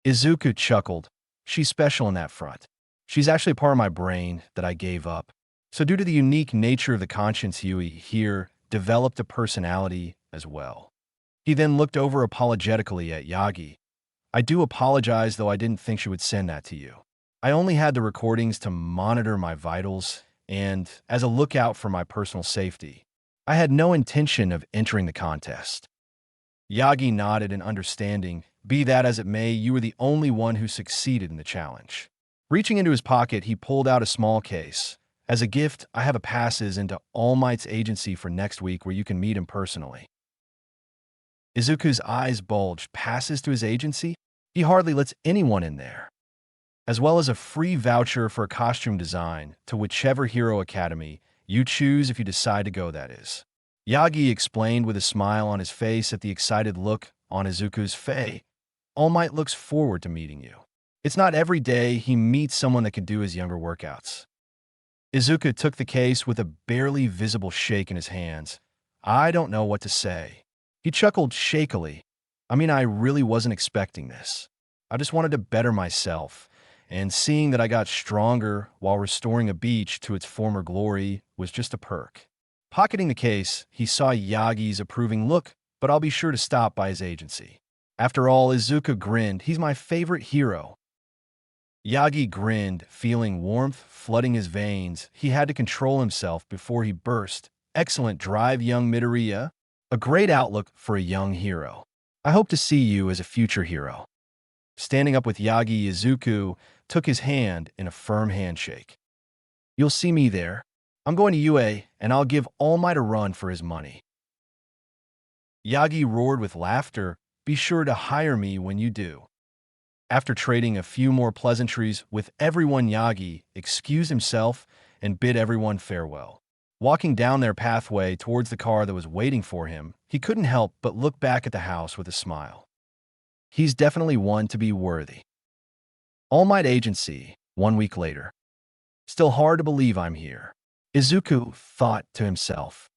Izuku chuckled. She's special in that front. She's actually part of my brain that I gave up. So due to the unique nature of the conscience, Yui here developed a personality as well. He then looked over apologetically at Yagi. I do apologize, though I didn't think she would send that to you. I only had the recordings to monitor my vitals and as a lookout for my personal safety. I had no intention of entering the contest. Yagi nodded in understanding. Be that as it may, you were the only one who succeeded in the challenge. Reaching into his pocket, he pulled out a small case. As a gift, I have a passes into All Might's agency for next week where you can meet him personally. Izuku's eyes bulged. Passes to his agency? He hardly lets anyone in there. As well as a free voucher for a costume design to whichever hero academy you choose if you decide to go, that is. Yagi explained with a smile on his face at the excited look on Izuku's face. All Might looks forward to meeting you. It's not every day he meets someone that can do his younger workouts. Izuku took the case with a barely visible shake in his hands. I don't know what to say. He chuckled shakily. I really wasn't expecting this. I just wanted to better myself, and seeing that I got stronger while restoring a beach to its former glory was just a perk. Pocketing the case, he saw Yagi's approving look, but I'll be sure to stop by his agency. After all, Izuku grinned. He's my favorite hero. Yagi grinned, feeling warmth flooding his veins. He had to control himself before he burst. Excellent drive, young Midoriya. A great outlook for a young hero. I hope to see you as a future hero. Standing up with Yagi, Izuku took his hand in a firm handshake. You'll see me there. I'm going to UA, and I'll give All Might a run for his money. Yagi roared with laughter. Be sure to hire me when you do. After trading a few more pleasantries with everyone, Yagi excused himself and bid everyone farewell. Walking down their pathway towards the car that was waiting for him, he couldn't help but look back at the house with a smile. He's definitely one to be worthy. All Might Agency, 1 week later. Still hard to believe I'm here, Izuku thought to himself.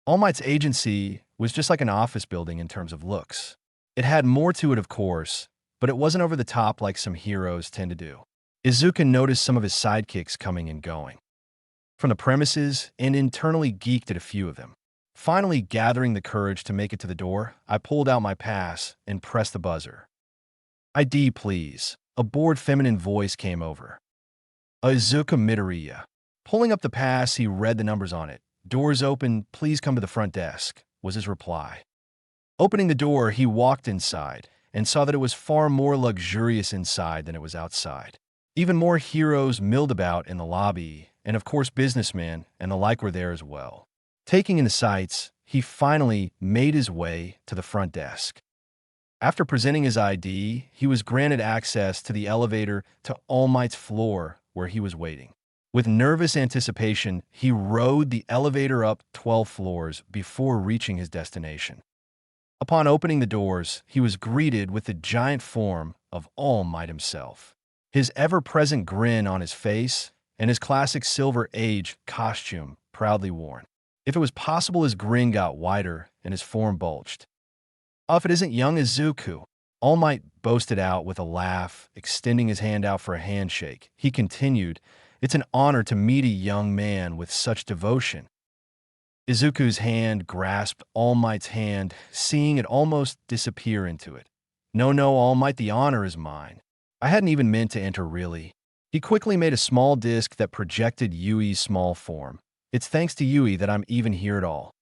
All Might's agency was just like an office building in terms of looks. It had more to it, of course, but it wasn't over the top like some heroes tend to do. Izuku noticed some of his sidekicks coming and going from the premises and internally geeked at a few of them. Finally gathering the courage to make it to the door, I pulled out my pass and pressed the buzzer. ID, please. A bored feminine voice came over. Izuku Midoriya. Pulling up the pass, he read the numbers on it. Doors open, please come to the front desk, was his reply. Opening the door, he walked inside and saw that it was far more luxurious inside than it was outside. Even more heroes milled about in the lobby, and of course businessmen and the like were there as well. Taking in the sights, he finally made his way to the front desk. After presenting his ID, he was granted access to the elevator to All Might's floor where he was waiting. With nervous anticipation, he rode the elevator up 12 floors before reaching his destination. Upon opening the doors, he was greeted with the giant form of All Might himself. His ever-present grin on his face and his classic Silver Age costume proudly worn. If it was possible, his grin got wider and his form bulged. "Oh, if it isn't young Izuku," All Might boasted out with a laugh, extending his hand out for a handshake. He continued, "It's an honor to meet a young man with such devotion." Izuku's hand grasped All Might's hand, seeing it almost disappear into it. "No, no, All Might, the honor is mine. I hadn't even meant to enter, really." He quickly made a small disc that projected Yui's small form. "It's thanks to Yui that I'm even here at all."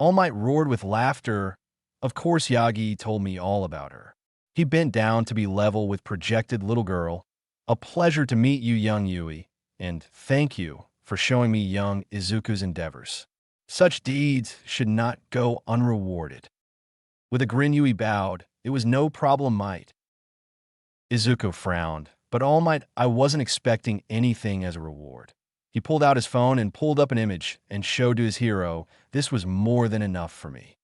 All Might roared with laughter. "Of course, Yagi told me all about her." He bent down to be level with projected little girl. "A pleasure to meet you, young Yui, and thank you for showing me young Izuku's endeavors. Such deeds should not go unrewarded." With a grin, Yui bowed. "It was no problem, Might." Izuku frowned. "But All Might, I wasn't expecting anything as a reward." He pulled out his phone and pulled up an image and showed to his hero, "This was more than enough for me."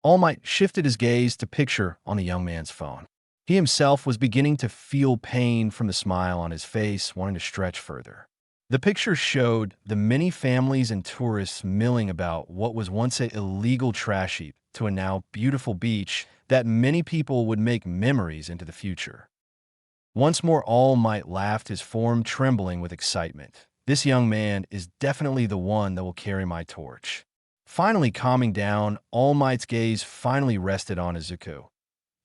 All Might shifted his gaze to picture on the young man's phone. He himself was beginning to feel pain from the smile on his face, wanting to stretch further. The picture showed the many families and tourists milling about what was once an illegal trash heap to a now beautiful beach that many people would make memories into the future. Once more, All Might laughed, his form trembling with excitement. "This young man is definitely the one that will carry my torch." Finally calming down, All Might's gaze finally rested on Izuku.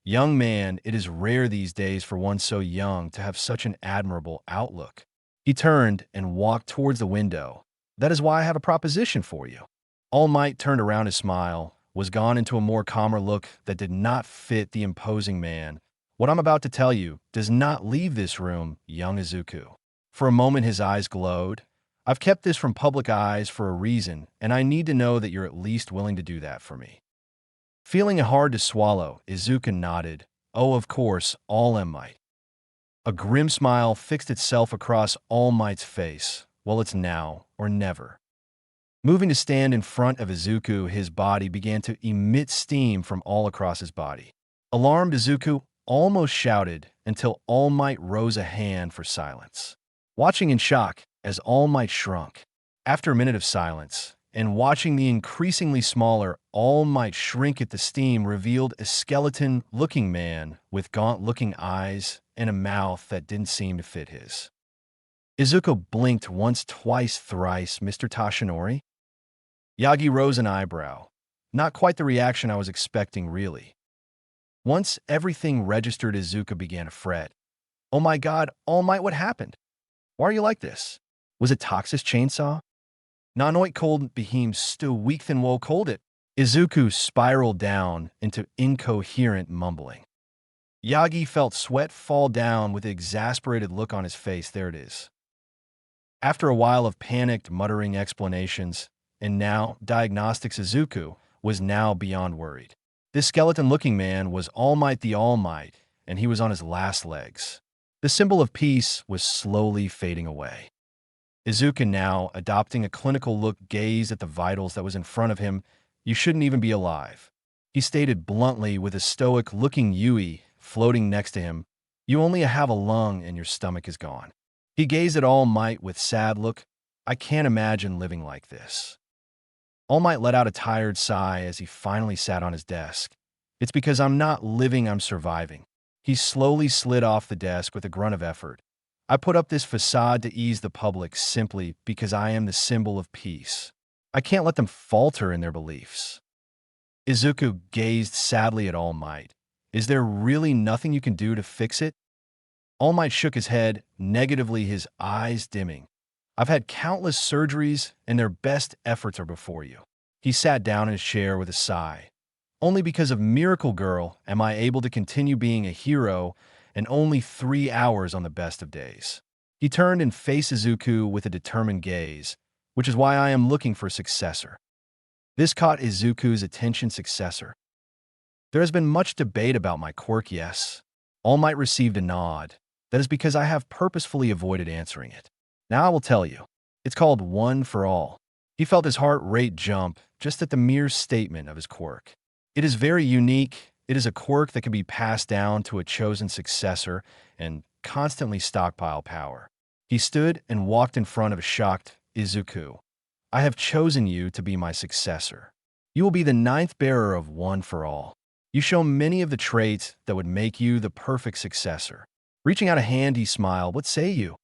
"Young man, it is rare these days for one so young to have such an admirable outlook." He turned and walked towards the window. "That is why I have a proposition for you." All Might turned around, his smile was gone into a more calmer look that did not fit the imposing man. "What I'm about to tell you does not leave this room, young Izuku." For a moment his eyes glowed. "I've kept this from public eyes for a reason, and I need to know that you're at least willing to do that for me." Feeling it hard to swallow, Izuku nodded. "Oh, of course, All Might." A grim smile fixed itself across All Might's face. "Well, it's now or never." Moving to stand in front of Izuku, his body began to emit steam from all across his body. Alarmed, Izuku almost shouted until All Might rose a hand for silence. Watching in shock as All Might shrunk. After a minute of silence, and watching the increasingly smaller All Might shrink at the steam, revealed a skeleton-looking man with gaunt-looking eyes and a mouth that didn't seem to fit his. Izuku blinked once, twice, thrice. "Mr. Tashinori?" Yagi rose an eyebrow. Not quite the reaction I was expecting, really. Once everything registered, Izuku began to fret. "Oh my god, All Might, what happened? Why are you like this? Was it Toxis chainsaw? Nanoit cold beheem still weak than woe cold it." Izuku spiraled down into incoherent mumbling. Yagi felt sweat fall down with an exasperated look on his face. "There it is." After a while of panicked, muttering explanations, and now diagnostics, Izuku was now beyond worried. This skeleton-looking man was All Might the All Might, and he was on his last legs. The symbol of peace was slowly fading away. Izuku, now adopting a clinical look, gazed at the vitals that was in front of him. "You shouldn't even be alive," he stated bluntly, with a stoic-looking Yui floating next to him. "You only have a lung and your stomach is gone." He gazed at All Might with sad look. "I can't imagine living like this." All Might let out a tired sigh as he finally sat on his desk. "It's because I'm not living, I'm surviving." He slowly slid off the desk with a grunt of effort. "I put up this facade to ease the public simply because I am the symbol of peace. I can't let them falter in their beliefs." Izuku gazed sadly at All Might. "Is there really nothing you can do to fix it?" All Might shook his head, negatively, his eyes dimming. "I've had countless surgeries, and their best efforts are before you." He sat down in his chair with a sigh. "Only because of Miracle Girl am I able to continue being a hero, and only 3 hours on the best of days." He turned and faced Izuku with a determined gaze, "Which is why I am looking for a successor." This caught Izuku's attention. "Successor? There has been much debate about my quirk, yes." All Might received a nod. "That is because I have purposefully avoided answering it." Now I will tell you. It's called One for All. He felt his heart rate jump just at the mere statement of his quirk. It is very unique. It is a quirk that can be passed down to a chosen successor and constantly stockpile power. He stood and walked in front of a shocked Izuku. I have chosen you to be my successor. You will be the ninth bearer of One for All. You show many of the traits that would make you the perfect successor. Reaching out a hand, he smiled. What say you?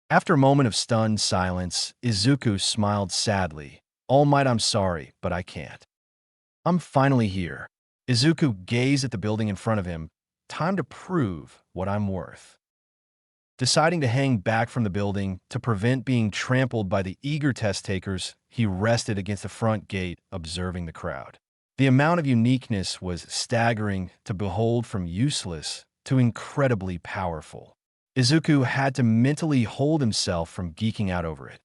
After a moment of stunned silence, Izuku smiled sadly. All Might, I'm sorry, but I can't. I'm finally here. Izuku gazed at the building in front of him. Time to prove what I'm worth. Deciding to hang back from the building to prevent being trampled by the eager test-takers, he rested against the front gate, observing the crowd. The amount of uniqueness was staggering to behold, from useless to incredibly powerful. Izuku had to mentally hold himself from geeking out over it.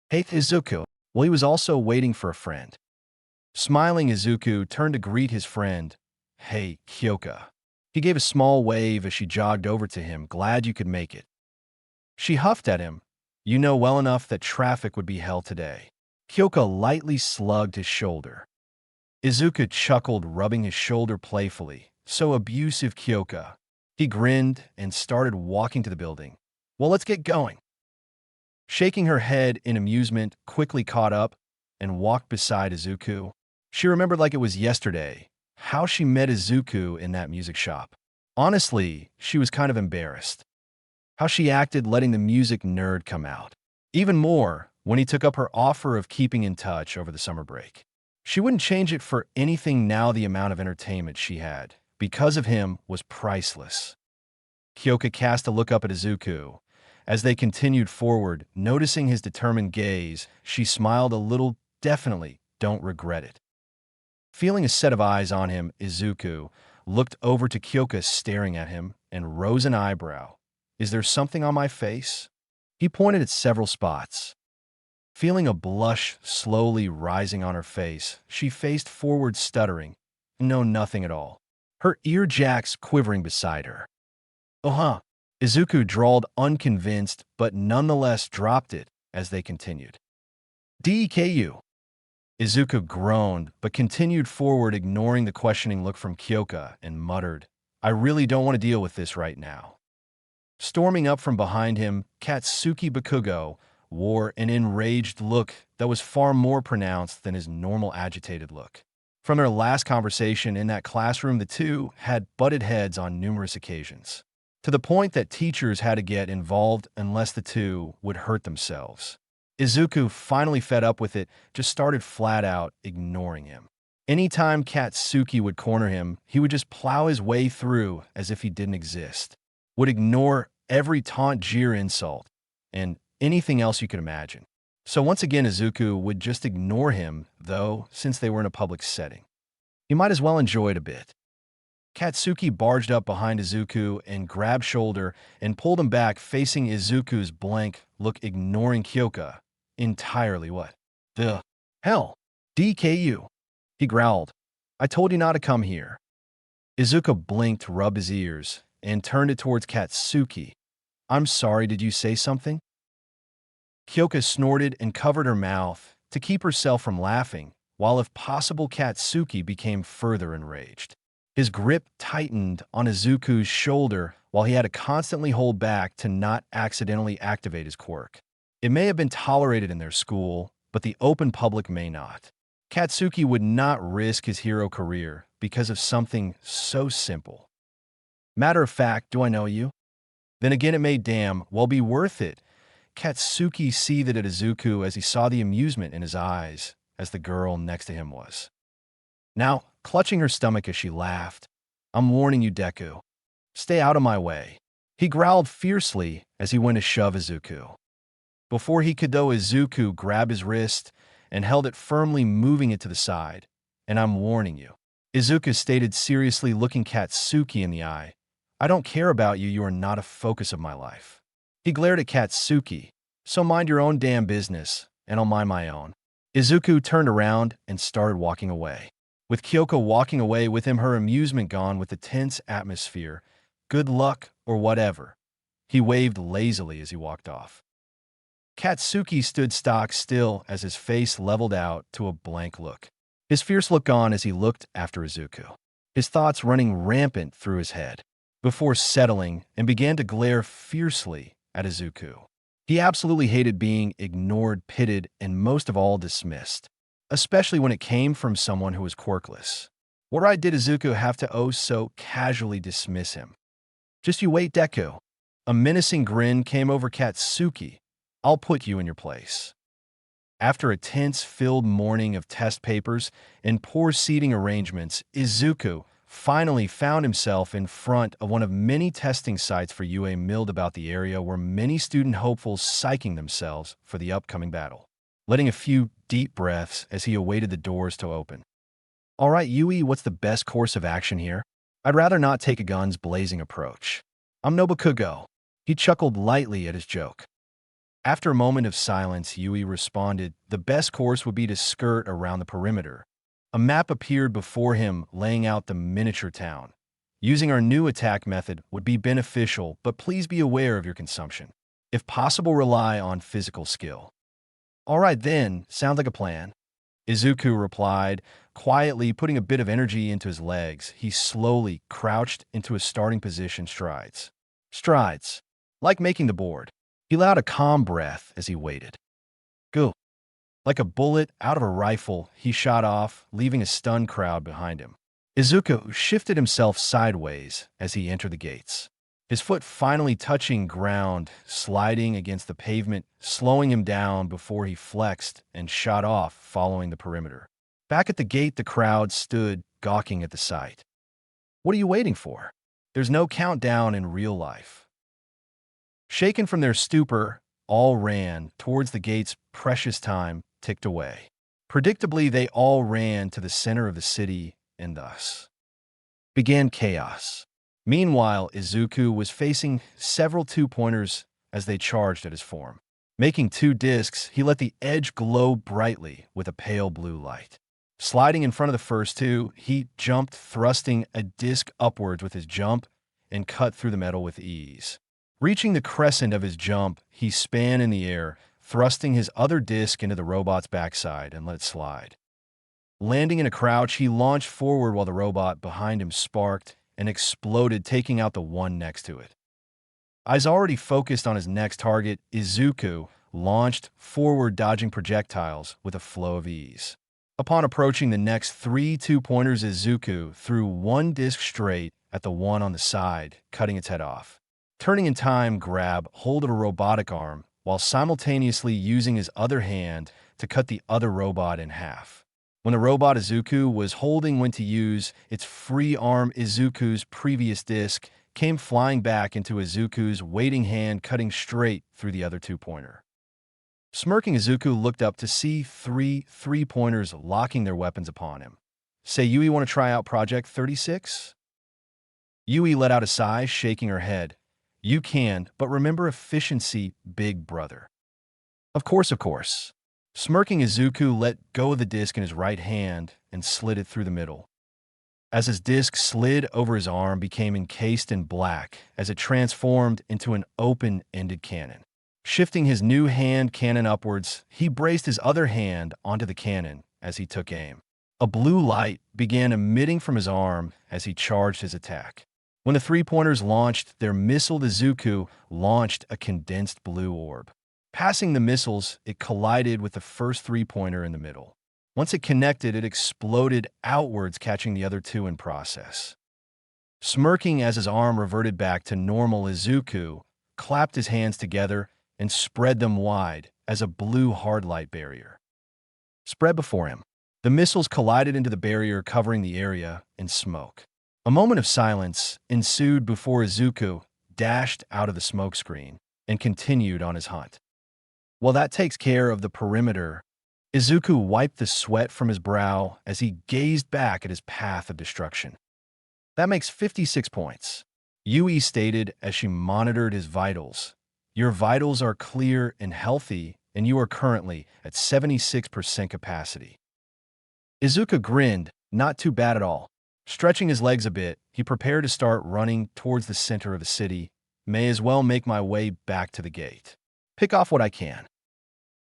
Hey, Izuku. Well, he was also waiting for a friend. Smiling, Izuku turned to greet his friend. Hey, Kyoka. He gave a small wave as she jogged over to him. Glad you could make it. She huffed at him. You know well enough that traffic would be hell today. Kyoka lightly slugged his shoulder. Izuku chuckled, rubbing his shoulder playfully. So abusive, Kyoka. He grinned and started walking to the building. Well, let's get going. Shaking her head in amusement, quickly caught up and walked beside Izuku. She remembered like it was yesterday how she met Izuku in that music shop. Honestly, she was kind of embarrassed. How she acted letting the music nerd come out. Even more when he took up her offer of keeping in touch over the summer break. She wouldn't change it for anything now. The amount of entertainment she had, because of him, was priceless. Kyoka cast a look up at Izuku. As they continued forward, noticing his determined gaze, she smiled a little. Definitely don't regret it. Feeling a set of eyes on him, Izuku looked over to Kyoka, staring at him, and rose an eyebrow. Is there something on my face? He pointed at several spots. Feeling a blush slowly rising on her face, she faced forward, stuttering. No, nothing at all. Her ear jacks quivering beside her. Oh, Izuku drawled, unconvinced, but nonetheless dropped it as they continued. Deku. Izuku groaned, but continued forward, ignoring the questioning look from Kyoka, and muttered, I really don't want to deal with this right now. Storming up from behind him, Katsuki Bakugo wore an enraged look that was far more pronounced than his normal agitated look. From their last conversation in that classroom, the two had butted heads on numerous occasions, to the point that teachers had to get involved unless the two would hurt themselves. Izuku, finally fed up with it, just started flat out ignoring him. Anytime Katsuki would corner him, he would just plow his way through as if he didn't exist. Would ignore every taunt, jeer, insult, and anything else you could imagine. So once again, Izuku would just ignore him, though, since they were in a public setting. He might as well enjoy it a bit. Katsuki barged up behind Izuku and grabbed shoulder and pulled him back, facing Izuku's blank look, ignoring Kyoka entirely. What the hell? DKU, he growled. I told you not to come here. Izuku blinked, rubbed his ears, and turned it towards Katsuki. I'm sorry, did you say something? Kyoka snorted and covered her mouth to keep herself from laughing, while if possible Katsuki became further enraged. His grip tightened on Izuku's shoulder while he had to constantly hold back to not accidentally activate his quirk. It may have been tolerated in their school, but the open public may not. Katsuki would not risk his hero career because of something so simple. Matter of fact, do I know you? Then again, it may damn well be worth it. Katsuki seethed at Izuku as he saw the amusement in his eyes as the girl next to him was. Now, clutching her stomach as she laughed, I'm warning you, Deku. Stay out of my way. He growled fiercely as he went to shove Izuku. Before he could, though, Izuku grabbed his wrist and held it firmly, moving it to the side. And I'm warning you. Izuku stated seriously, looking Katsuki in the eye. I don't care about you. You are not a focus of my life. He glared at Katsuki. So mind your own damn business, and I'll mind my own. Izuku turned around and started walking away. With Kyoka walking away with him, her amusement gone with the tense atmosphere. Good luck or whatever. He waved lazily as he walked off. Katsuki stood stock still as his face leveled out to a blank look. His fierce look gone as he looked after Izuku, his thoughts running rampant through his head, before settling and began to glare fiercely at Izuku. He absolutely hated being ignored, pitted, and most of all dismissed, especially when it came from someone who was quirkless. What right did Izuku have to so casually dismiss him? Just you wait, Deku. A menacing grin came over Katsuki. I'll put you in your place. After a tense-filled morning of test papers and poor seating arrangements, Izuku finally found himself in front of one of many testing sites for UA milled about the area where many student hopefuls psyching themselves for the upcoming battle, letting a few deep breaths as he awaited the doors to open. All right, Yui, what's the best course of action here? I'd rather not take a guns blazing approach. I'm Nobukugo. He chuckled lightly at his joke. After a moment of silence, Yui responded, the best course would be to skirt around the perimeter. A map appeared before him, laying out the miniature town. Using our new attack method would be beneficial, but please be aware of your consumption. If possible, rely on physical skill. All right then, sounds like a plan. Izuku replied, quietly putting a bit of energy into his legs. He slowly crouched into his starting position strides. Strides. Like making the board. He allowed a calm breath as he waited. Go. Like a bullet out of a rifle, he shot off, leaving a stunned crowd behind him. Izuku shifted himself sideways as he entered the gates, his foot finally touching ground, sliding against the pavement, slowing him down before he flexed and shot off, following the perimeter. Back at the gate, the crowd stood, gawking at the sight. What are you waiting for? There's no countdown in real life. Shaken from their stupor, all ran towards the gate's precious time ticked away. Predictably, they all ran to the center of the city, and thus began chaos. Meanwhile, Izuku was facing several two-pointers as they charged at his form. Making two discs, he let the edge glow brightly with a pale blue light. Sliding in front of the first two, he jumped, thrusting a disc upwards with his jump, and cut through the metal with ease. Reaching the crescent of his jump, he span in the air, thrusting his other disc into the robot's backside and let it slide. Landing in a crouch, he launched forward while the robot behind him sparked and exploded, taking out the one next to it. Eyes already focused on his next target, Izuku launched forward, dodging projectiles with a flow of ease. Upon approaching the next three two-pointers, Izuku threw one disc straight at the one on the side, cutting its head off. Turning in time, grab hold of a robotic arm while simultaneously using his other hand to cut the other robot in half. When the robot Izuku was holding went to use its free arm, Izuku's previous disc came flying back into Izuku's waiting hand, cutting straight through the other two-pointer. Smirking, Izuku looked up to see three-pointers locking their weapons upon him. Say, Yui, want to try out Project 36? Yui let out a sigh, shaking her head. You can, but remember efficiency, big brother. Of course. Smirking, Izuku let go of the disc in his right hand and slid it through the middle. As his disc slid over his arm, became encased in black as it transformed into an open-ended cannon. Shifting his new hand cannon upwards, he braced his other hand onto the cannon as he took aim. A blue light began emitting from his arm as he charged his attack. When the three-pointers launched their missile, Izuku launched a condensed blue orb. Passing the missiles, it collided with the first three-pointer in the middle. Once it connected, it exploded outwards, catching the other two in process. Smirking as his arm reverted back to normal, Izuku clapped his hands together and spread them wide as a blue hardlight barrier spread before him. The missiles collided into the barrier, covering the area in smoke. A moment of silence ensued before Izuku dashed out of the smokescreen and continued on his hunt. While that takes care of the perimeter, Izuku wiped the sweat from his brow as he gazed back at his path of destruction. That makes 56 points, Yui stated as she monitored his vitals. Your vitals are clear and healthy, and you are currently at 76% capacity. Izuku grinned, not too bad at all. Stretching his legs a bit, he prepared to start running towards the center of the city. May as well make my way back to the gate. Pick off what I can.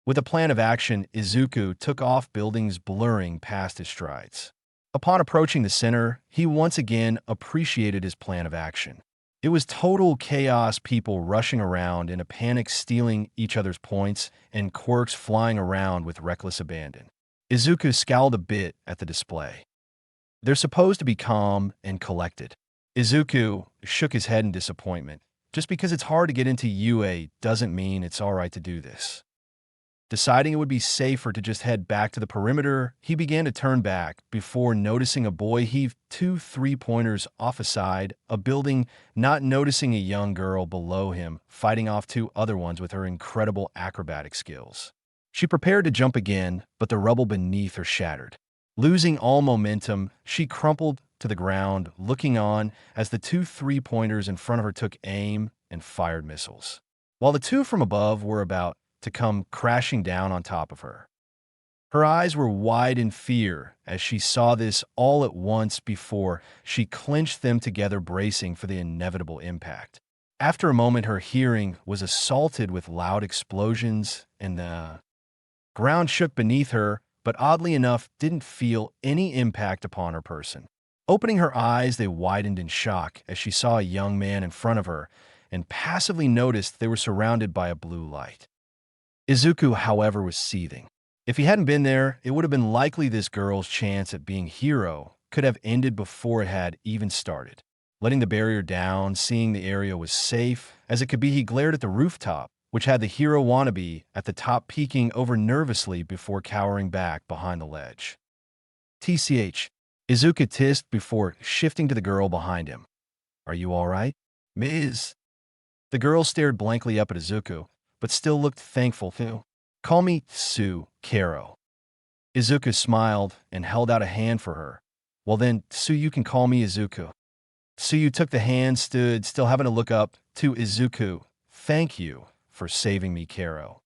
With a plan of action, Izuku took off, buildings blurring past his strides. Upon approaching the center, he once again appreciated his plan of action. It was total chaos, people rushing around in a panic, stealing each other's points, and quirks flying around with reckless abandon. Izuku scowled a bit at the display. They're supposed to be calm and collected. Izuku shook his head in disappointment. Just because it's hard to get into UA doesn't mean it's alright to do this. Deciding it would be safer to just head back to the perimeter, he began to turn back before noticing a boy heave 2 3-pointers off a side, a building, not noticing a young girl below him fighting off 2 other ones with her incredible acrobatic skills. She prepared to jump again, but the rubble beneath her shattered. Losing all momentum, she crumpled to the ground, looking on as the 2 3-pointers in front of her took aim and fired missiles, while the 2 from above were about to come crashing down on top of her. Her eyes were wide in fear as she saw this all at once before she clenched them together, bracing for the inevitable impact. After a moment, her hearing was assaulted with loud explosions and the ground shook beneath her, but oddly enough didn't feel any impact upon her person. Opening her eyes, they widened in shock as she saw a young man in front of her and passively noticed they were surrounded by a blue light. Izuku, however, was seething. If he hadn't been there, it would have been likely this girl's chance at being hero could have ended before it had even started. Letting the barrier down, seeing the area was safe as it could be, he glared at the rooftop, which had the hero wannabe at the top peeking over nervously before cowering back behind the ledge. TCH, Izuku hissed before shifting to the girl behind him. Are you all right, Ms.? The girl stared blankly up at Izuku, but still looked thankful too. Call me Sue, Karo. Izuku smiled and held out a hand for her. Well then, Sue, you can call me Izuku. Suyu took the hand, stood, still having to look up to Izuku. Thank you for saving me, Karo.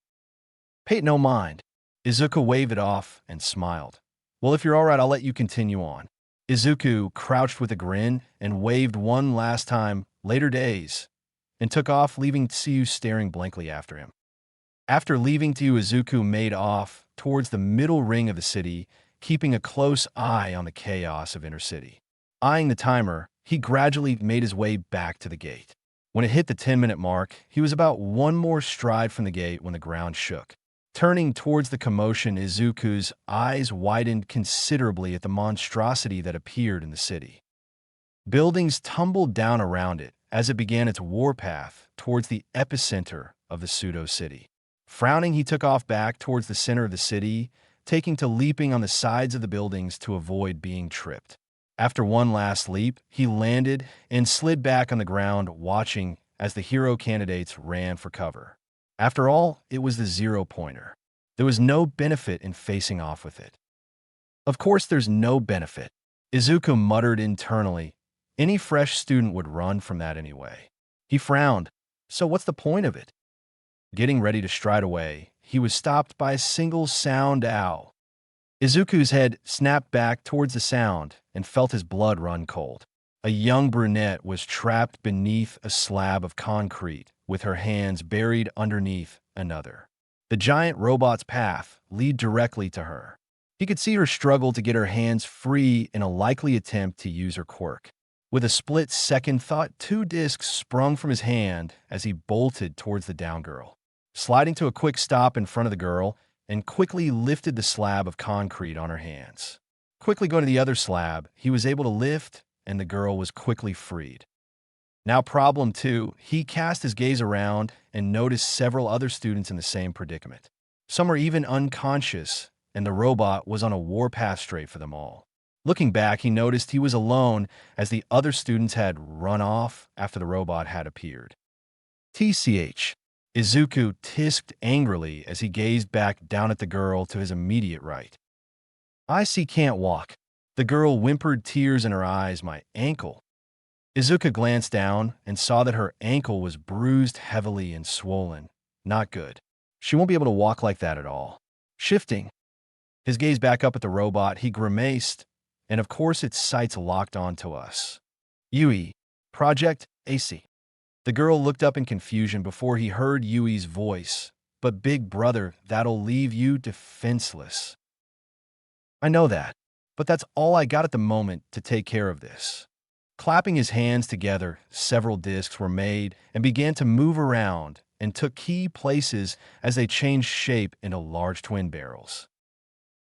Pay no mind. Izuku waved it off and smiled. Well, if you're all right, I'll let you continue on. Izuku crouched with a grin and waved one last time, later days, and took off, leaving Tsuyu staring blankly after him. After leaving Tsuyu, Izuku made off towards the middle ring of the city, keeping a close eye on the chaos of Inner City. Eyeing the timer, he gradually made his way back to the gate. When it hit the 10-minute mark, he was about one more stride from the gate when the ground shook. Turning towards the commotion, Izuku's eyes widened considerably at the monstrosity that appeared in the city. Buildings tumbled down around it as it began its warpath towards the epicenter of the pseudo-city. Frowning, he took off back towards the center of the city, taking to leaping on the sides of the buildings to avoid being tripped. After one last leap, he landed and slid back on the ground, watching as the hero candidates ran for cover. After all, it was the 0-pointer. There was no benefit in facing off with it. Of course there's no benefit. Izuku muttered internally. Any fresh student would run from that anyway. He frowned. So what's the point of it? Getting ready to stride away, he was stopped by a single sound ow. Izuku's head snapped back towards the sound and felt his blood run cold. A young brunette was trapped beneath a slab of concrete, with her hands buried underneath another. The giant robot's path led directly to her. He could see her struggle to get her hands free in a likely attempt to use her quirk. With a split-second thought, 2 discs sprung from his hand as he bolted towards the down girl. Sliding to a quick stop in front of the girl, and quickly lifted the slab of concrete on her hands. Quickly going to the other slab, he was able to lift, and the girl was quickly freed. Now problem 2, he cast his gaze around and noticed several other students in the same predicament. Some were even unconscious, and the robot was on a warpath straight for them all. Looking back, he noticed he was alone as the other students had run off after the robot had appeared. TCH. Izuku tisked angrily as he gazed back down at the girl to his immediate right. I see, can't walk. The girl whimpered, tears in her eyes. My ankle. Izuku glanced down and saw that her ankle was bruised heavily and swollen. Not good. She won't be able to walk like that at all. Shifting his gaze back up at the robot, he grimaced, and of course its sights locked onto us. Yui, Project AC. The girl looked up in confusion before he heard Yui's voice. but big brother, that'll leave you defenseless. I know that, but that's all I got at the moment to take care of this. Clapping his hands together, several discs were made and began to move around and took key places as they changed shape into large twin barrels.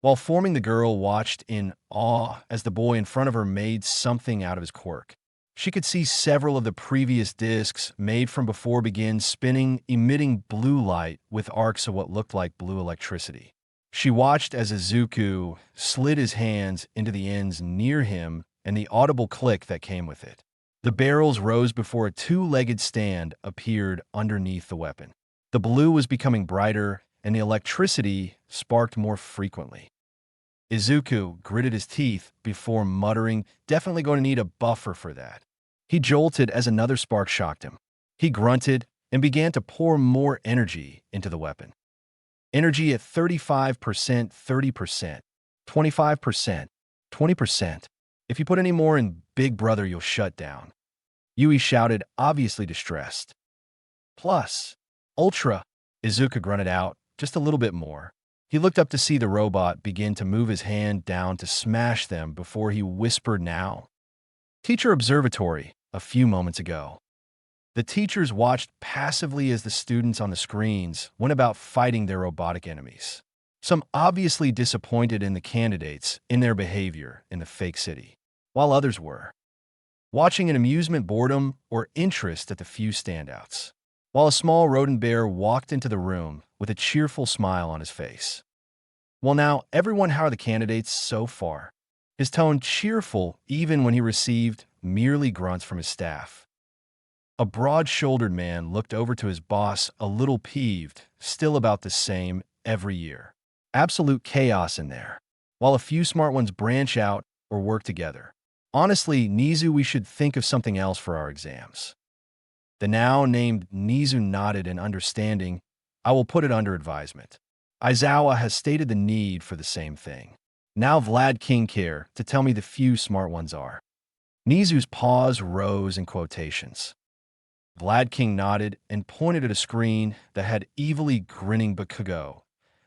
While forming, the girl watched in awe as the boy in front of her made something out of his quirk. She could see several of the previous discs made from before begin spinning, emitting blue light with arcs of what looked like blue electricity. She watched as Izuku slid his hands into the ends near him and the audible click that came with it. The barrels rose before a two-legged stand appeared underneath the weapon. The blue was becoming brighter, and the electricity sparked more frequently. Izuku gritted his teeth before muttering, "Definitely going to need a buffer for that." He jolted as another spark shocked him. He grunted and began to pour more energy into the weapon. Energy at 35%, 30%, 25%, 20%. If you put any more in, Big Brother, you'll shut down. Yui shouted, obviously distressed. Plus, Ultra, Izuku grunted out, just a little bit more. He looked up to see the robot begin to move his hand down to smash them before he whispered, "Now." Teacher Observatory, a few moments ago. The teachers watched passively as the students on the screens went about fighting their robotic enemies. Some obviously disappointed in the candidates in their behavior in the fake city, while others were watching in amusement, boredom, or interest at the few standouts. While a small rodent bear walked into the room with a cheerful smile on his face. "Well now, everyone, how are the candidates so far?" His tone cheerful even when he received merely grunts from his staff. A broad-shouldered man looked over to his boss, a little peeved, still about the same every year. Absolute chaos in there, while a few smart ones branch out or work together. Honestly, Nizu, we should think of something else for our exams. The now named Nizu nodded in understanding. I will put it under advisement. Aizawa has stated the need for the same thing. Now Vlad King care to tell me the few smart ones are. Nizu's pause rose in quotations. Vlad King nodded and pointed at a screen that had evilly grinning Bakugo.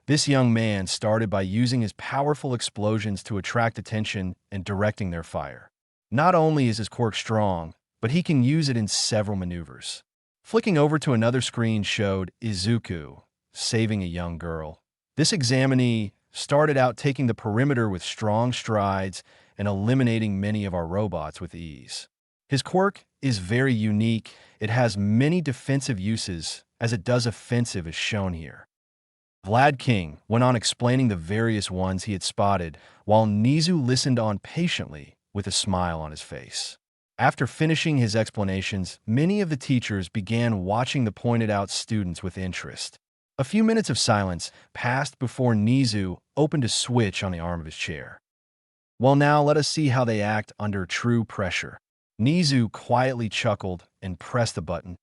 This young man started by using his powerful explosions to attract attention and directing their fire. Not only is his quirk strong, but he can use it in several maneuvers. Flicking over to another screen showed Izuku saving a young girl. This examinee started out taking the perimeter with strong strides and eliminating many of our robots with ease. His quirk is very unique. It has many defensive uses as it does offensive, as shown here. Vlad King went on explaining the various ones he had spotted, while Nizu listened on patiently with a smile on his face. After finishing his explanations, many of the teachers began watching the pointed-out students with interest. A few minutes of silence passed before Nizu opened a switch on the arm of his chair. Well, now let us see how they act under true pressure. Nizu quietly chuckled and pressed the button.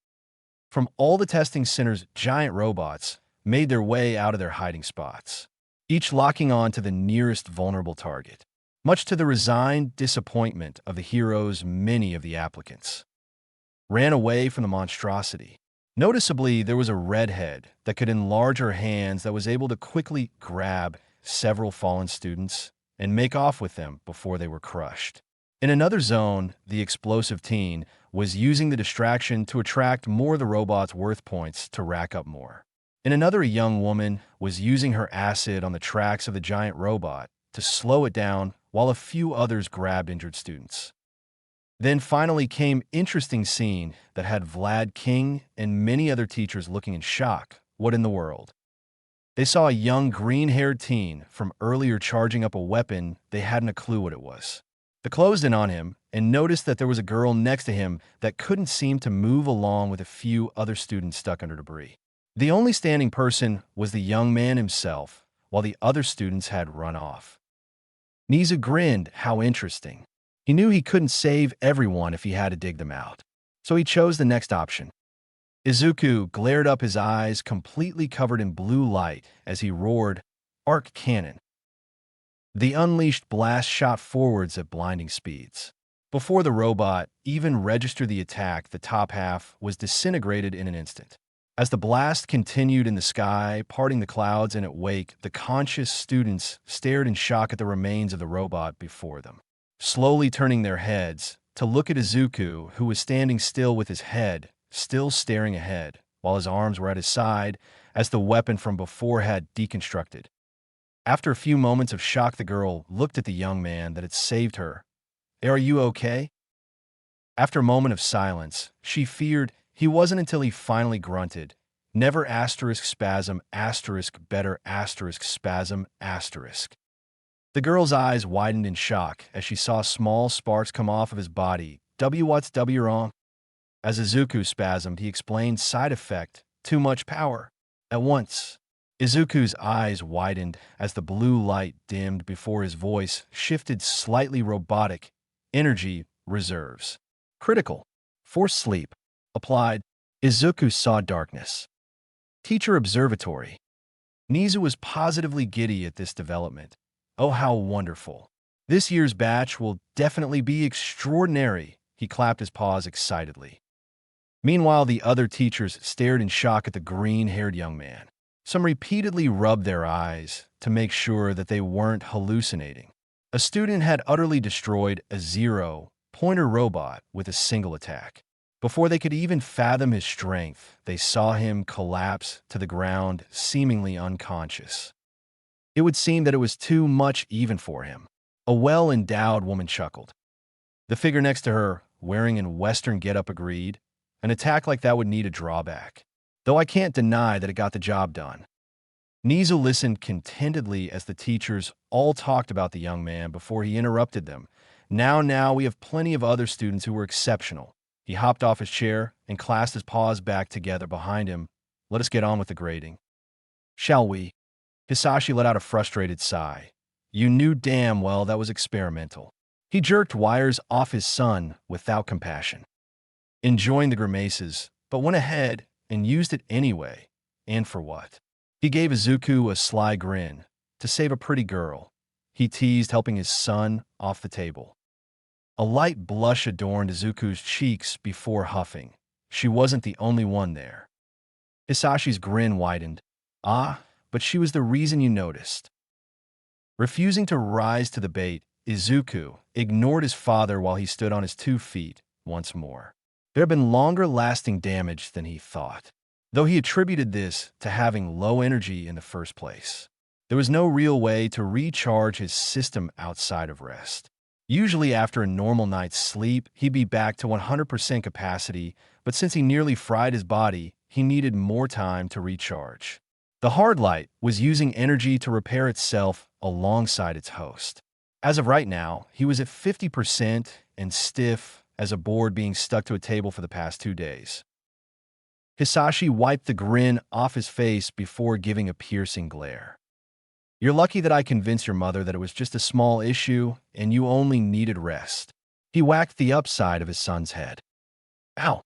From all the testing centers, giant robots made their way out of their hiding spots, each locking on to the nearest vulnerable target. Much to the resigned disappointment of the heroes, many of the applicants ran away from the monstrosity. Noticeably, there was a redhead that could enlarge her hands that was able to quickly grab several fallen students and make off with them before they were crushed. In another zone, the explosive teen was using the distraction to attract more of the robot's worth points to rack up more. In another, a young woman was using her acid on the tracks of the giant robot to slow it down, while a few others grabbed injured students. Then finally came interesting scene that had Vlad King and many other teachers looking in shock. What in the world? They saw a young green-haired teen from earlier charging up a weapon they hadn't a clue what it was. They closed in on him and noticed that there was a girl next to him that couldn't seem to move along with a few other students stuck under debris. The only standing person was the young man himself, while the other students had run off. Nizu grinned. How interesting. He knew he couldn't save everyone if he had to dig them out, so he chose the next option. Izuku glared up, his eyes completely covered in blue light as he roared, "Arc Cannon." The unleashed blast shot forwards at blinding speeds. Before the robot even registered the attack, the top half was disintegrated in an instant. As the blast continued in the sky, parting the clouds in its wake, the conscious students stared in shock at the remains of the robot before them. Slowly turning their heads to look at Izuku, who was standing still with his head still staring ahead, while his arms were at his side as the weapon from before had deconstructed. After a few moments of shock, the girl looked at the young man that had saved her. "Are you okay?" After a moment of silence, she feared he wasn't until he finally grunted, "Never asterisk spasm asterisk better asterisk spasm asterisk." The girl's eyes widened in shock as she saw small sparks come off of his body. What's W wrong? As Izuku spasmed, he explained, "Side effect, too much power." At once, Izuku's eyes widened as the blue light dimmed before his voice shifted slightly robotic. "Energy reserves. Critical. Forced sleep. Applied." Izuku saw darkness. Teacher observatory. Nizu was positively giddy at this development. Oh, how wonderful. This year's batch will definitely be extraordinary. He clapped his paws excitedly. Meanwhile, the other teachers stared in shock at the green-haired young man. Some repeatedly rubbed their eyes to make sure that they weren't hallucinating. A student had utterly destroyed a zero-pointer robot with a single attack. Before they could even fathom his strength, they saw him collapse to the ground, seemingly unconscious. It would seem that it was too much even for him. A well-endowed woman chuckled. The figure next to her, wearing an Western getup, agreed. An attack like that would need a drawback, though I can't deny that it got the job done. Nizu listened contentedly as the teachers all talked about the young man before he interrupted them. Now, we have plenty of other students who were exceptional." He hopped off his chair and clasped his paws back together behind him. "Let us get on with the grading." "Shall we?" Hisashi let out a frustrated sigh. "You knew damn well that was experimental." He jerked wires off his son without compassion, enjoying the grimaces, but went ahead and used it anyway. And for what? He gave Izuku a sly grin. "To save a pretty girl," he teased, helping his son off the table. A light blush adorned Izuku's cheeks before huffing. She wasn't the only one there. Hisashi's grin widened. "Ah, but she was the reason you noticed." Refusing to rise to the bait, Izuku ignored his father while he stood on his 2 feet once more. There had been longer-lasting damage than he thought, though he attributed this to having low energy in the first place. There was no real way to recharge his system outside of rest. Usually after a normal night's sleep, he'd be back to 100% capacity, but since he nearly fried his body, he needed more time to recharge. The Hardlight was using energy to repair itself alongside its host. As of right now, he was at 50% and stiff as a board being stuck to a table for the past 2 days. Hisashi wiped the grin off his face before giving a piercing glare. "You're lucky that I convinced your mother that it was just a small issue and you only needed rest." He whacked the upside of his son's head. "Ow.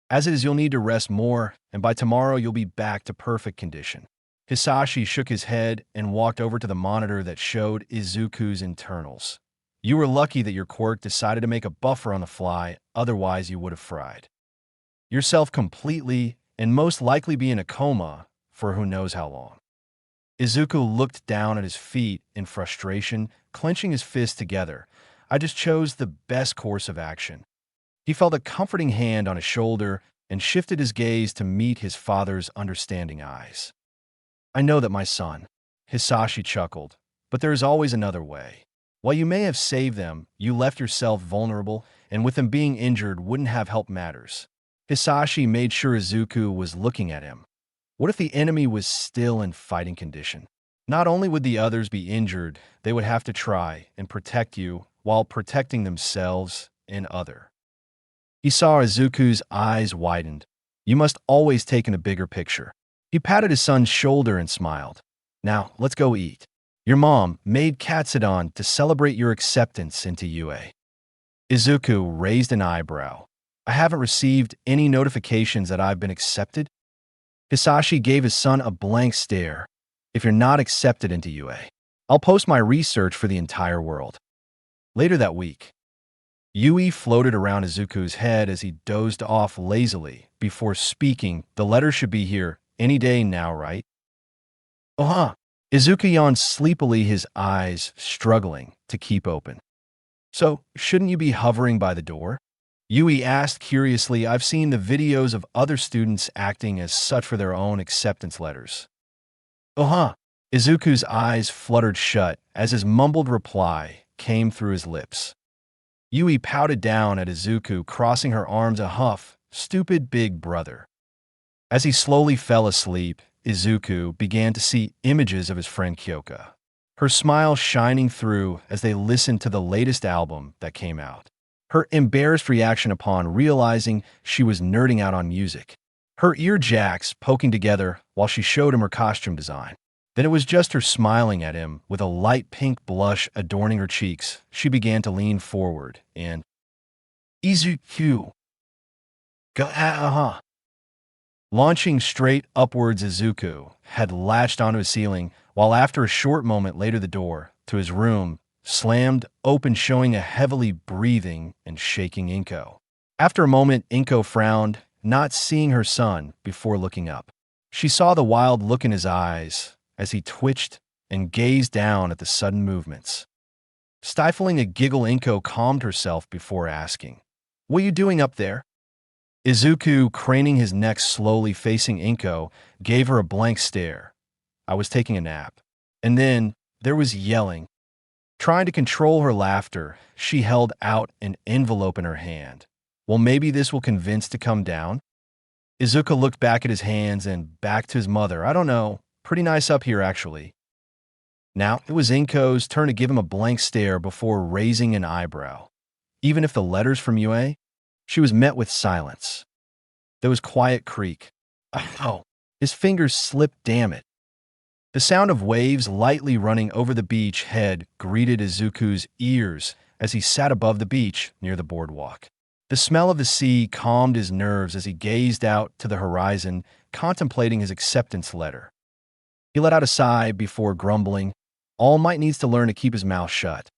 As it is, you'll need to rest more, and by tomorrow you'll be back to perfect condition." Hisashi shook his head and walked over to the monitor that showed Izuku's internals. "You were lucky that your quirk decided to make a buffer on the fly, otherwise you would have fried yourself completely and most likely be in a coma for who knows how long." Izuku looked down at his feet in frustration, clenching his fists together. "I just chose the best course of action." He felt a comforting hand on his shoulder and shifted his gaze to meet his father's understanding eyes. "I know that, my son," Hisashi chuckled, "but there is always another way. While you may have saved them, you left yourself vulnerable, and with them being injured wouldn't have helped matters." Hisashi made sure Izuku was looking at him. What if the enemy was still in fighting condition? Not only would the others be injured, they would have to try and protect you while protecting themselves and other. He saw Izuku's eyes widened. "You must always take in a bigger picture." He patted his son's shoulder and smiled. "Now, let's go eat. Your mom made katsudon to celebrate your acceptance into UA." Izuku raised an eyebrow. "I haven't received any notifications that I've been accepted." Hisashi gave his son a blank stare. "If you're not accepted into UA, I'll post my research for the entire world." Later that week, Yui floated around Izuku's head as he dozed off lazily before speaking. The letter should be here any day now, right? Oh, huh. Izuku yawned sleepily, his eyes struggling to keep open. So, shouldn't you be hovering by the door? Yui asked curiously. I've seen the videos of other students acting as such for their own acceptance letters. Oh, huh. Izuku's eyes fluttered shut as his mumbled reply came through his lips. Yui pouted down at Izuku, crossing her arms a huff. Stupid big brother. As he slowly fell asleep, Izuku began to see images of his friend Kyoka, her smile shining through as they listened to the latest album that came out. Her embarrassed reaction upon realizing she was nerding out on music. Her ear jacks poking together while she showed him her costume design. Then it was just her smiling at him with a light pink blush adorning her cheeks. She began to lean forward and, Izuku. Ga-ha-ha. Launching straight upwards, Izuku had latched onto his ceiling, while after a short moment later the door to his room slammed open, showing a heavily breathing and shaking Inko. After a moment, Inko frowned, not seeing her son before looking up. She saw the wild look in his eyes as he twitched and gazed down at the sudden movements. Stifling a giggle, Inko calmed herself before asking, "What are you doing up there?" Izuku, craning his neck slowly facing Inko, gave her a blank stare. "I was taking a nap." And then there was yelling. Trying to control her laughter, she held out an envelope in her hand. "Well, maybe this will convince to come down?" Izuku looked back at his hands and back to his mother. "I don't know. Pretty nice up here, actually." Now it was Inko's turn to give him a blank stare before raising an eyebrow. Even if the letters from Yue, she was met with silence. There was quiet creak. Oh, his fingers slipped, damn it. The sound of waves lightly running over the beach head greeted Izuku's ears as he sat above the beach near the boardwalk. The smell of the sea calmed his nerves as he gazed out to the horizon, contemplating his acceptance letter. He let out a sigh before grumbling, "All Might needs to learn to keep his mouth shut."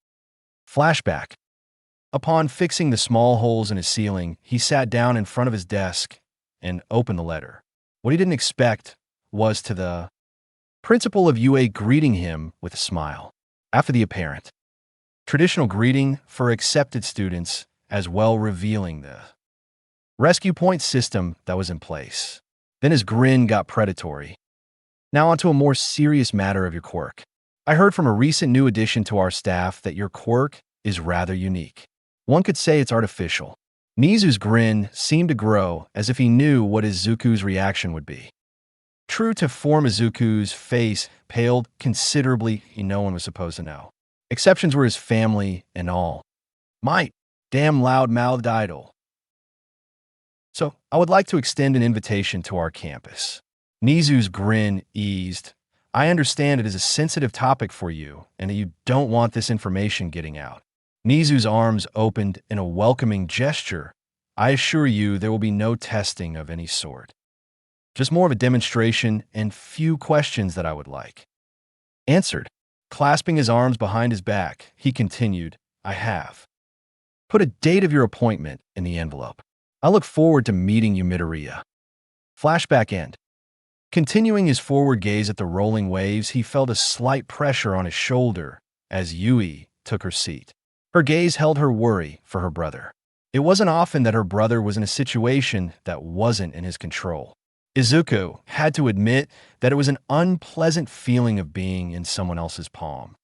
Flashback. Upon fixing the small holes in his ceiling, he sat down in front of his desk and opened the letter. What he didn't expect was to the principal of UA greeting him with a smile. After the apparent traditional greeting for accepted students, as well revealing the rescue point system that was in place. Then his grin got predatory. Now onto a more serious matter of your quirk. I heard from a recent new addition to our staff that your quirk is rather unique. One could say it's artificial. Nizu's grin seemed to grow as if he knew what Izuku's reaction would be. True to form, Izuku's face paled considerably. No one was supposed to know. Exceptions were his family and all. My damn loud-mouthed idol. So, I would like to extend an invitation to our campus. Nizu's grin eased. I understand it is a sensitive topic for you and that you don't want this information getting out. Nizu's arms opened in a welcoming gesture. I assure you there will be no testing of any sort. Just more of a demonstration and few questions that I would like answered. Clasping his arms behind his back, he continued, I have put a date of your appointment in the envelope. I look forward to meeting you, Midoriya. Flashback end. Continuing his forward gaze at the rolling waves, he felt a slight pressure on his shoulder as Yui took her seat. Her gaze held her worry for her brother. It wasn't often that her brother was in a situation that wasn't in his control. Izuku had to admit that it was an unpleasant feeling of being in someone else's palm.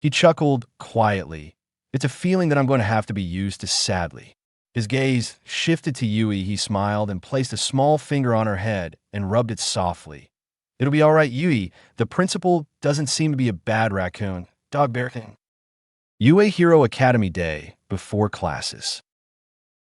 He chuckled quietly. It's a feeling that I'm going to have to be used to, sadly. His gaze shifted to Yui. He smiled and placed a small finger on her head and rubbed it softly. It'll be all right, Yui. The principal doesn't seem to be a bad raccoon. Dog bear thing. UA Hero Academy Day before classes.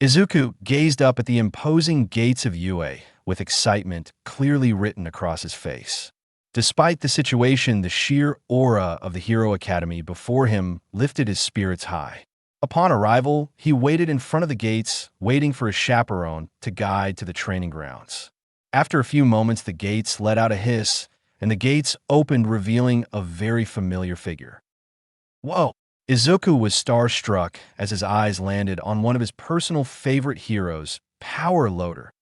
Izuku gazed up at the imposing gates of UA with excitement clearly written across his face. Despite the situation, the sheer aura of the Hero Academy before him lifted his spirits high. Upon arrival, he waited in front of the gates, waiting for his chaperone to guide to the training grounds. After a few moments, the gates let out a hiss, and the gates opened, revealing a very familiar figure. Whoa! Izuku was starstruck as his eyes landed on one of his personal favorite heroes, Power Loader.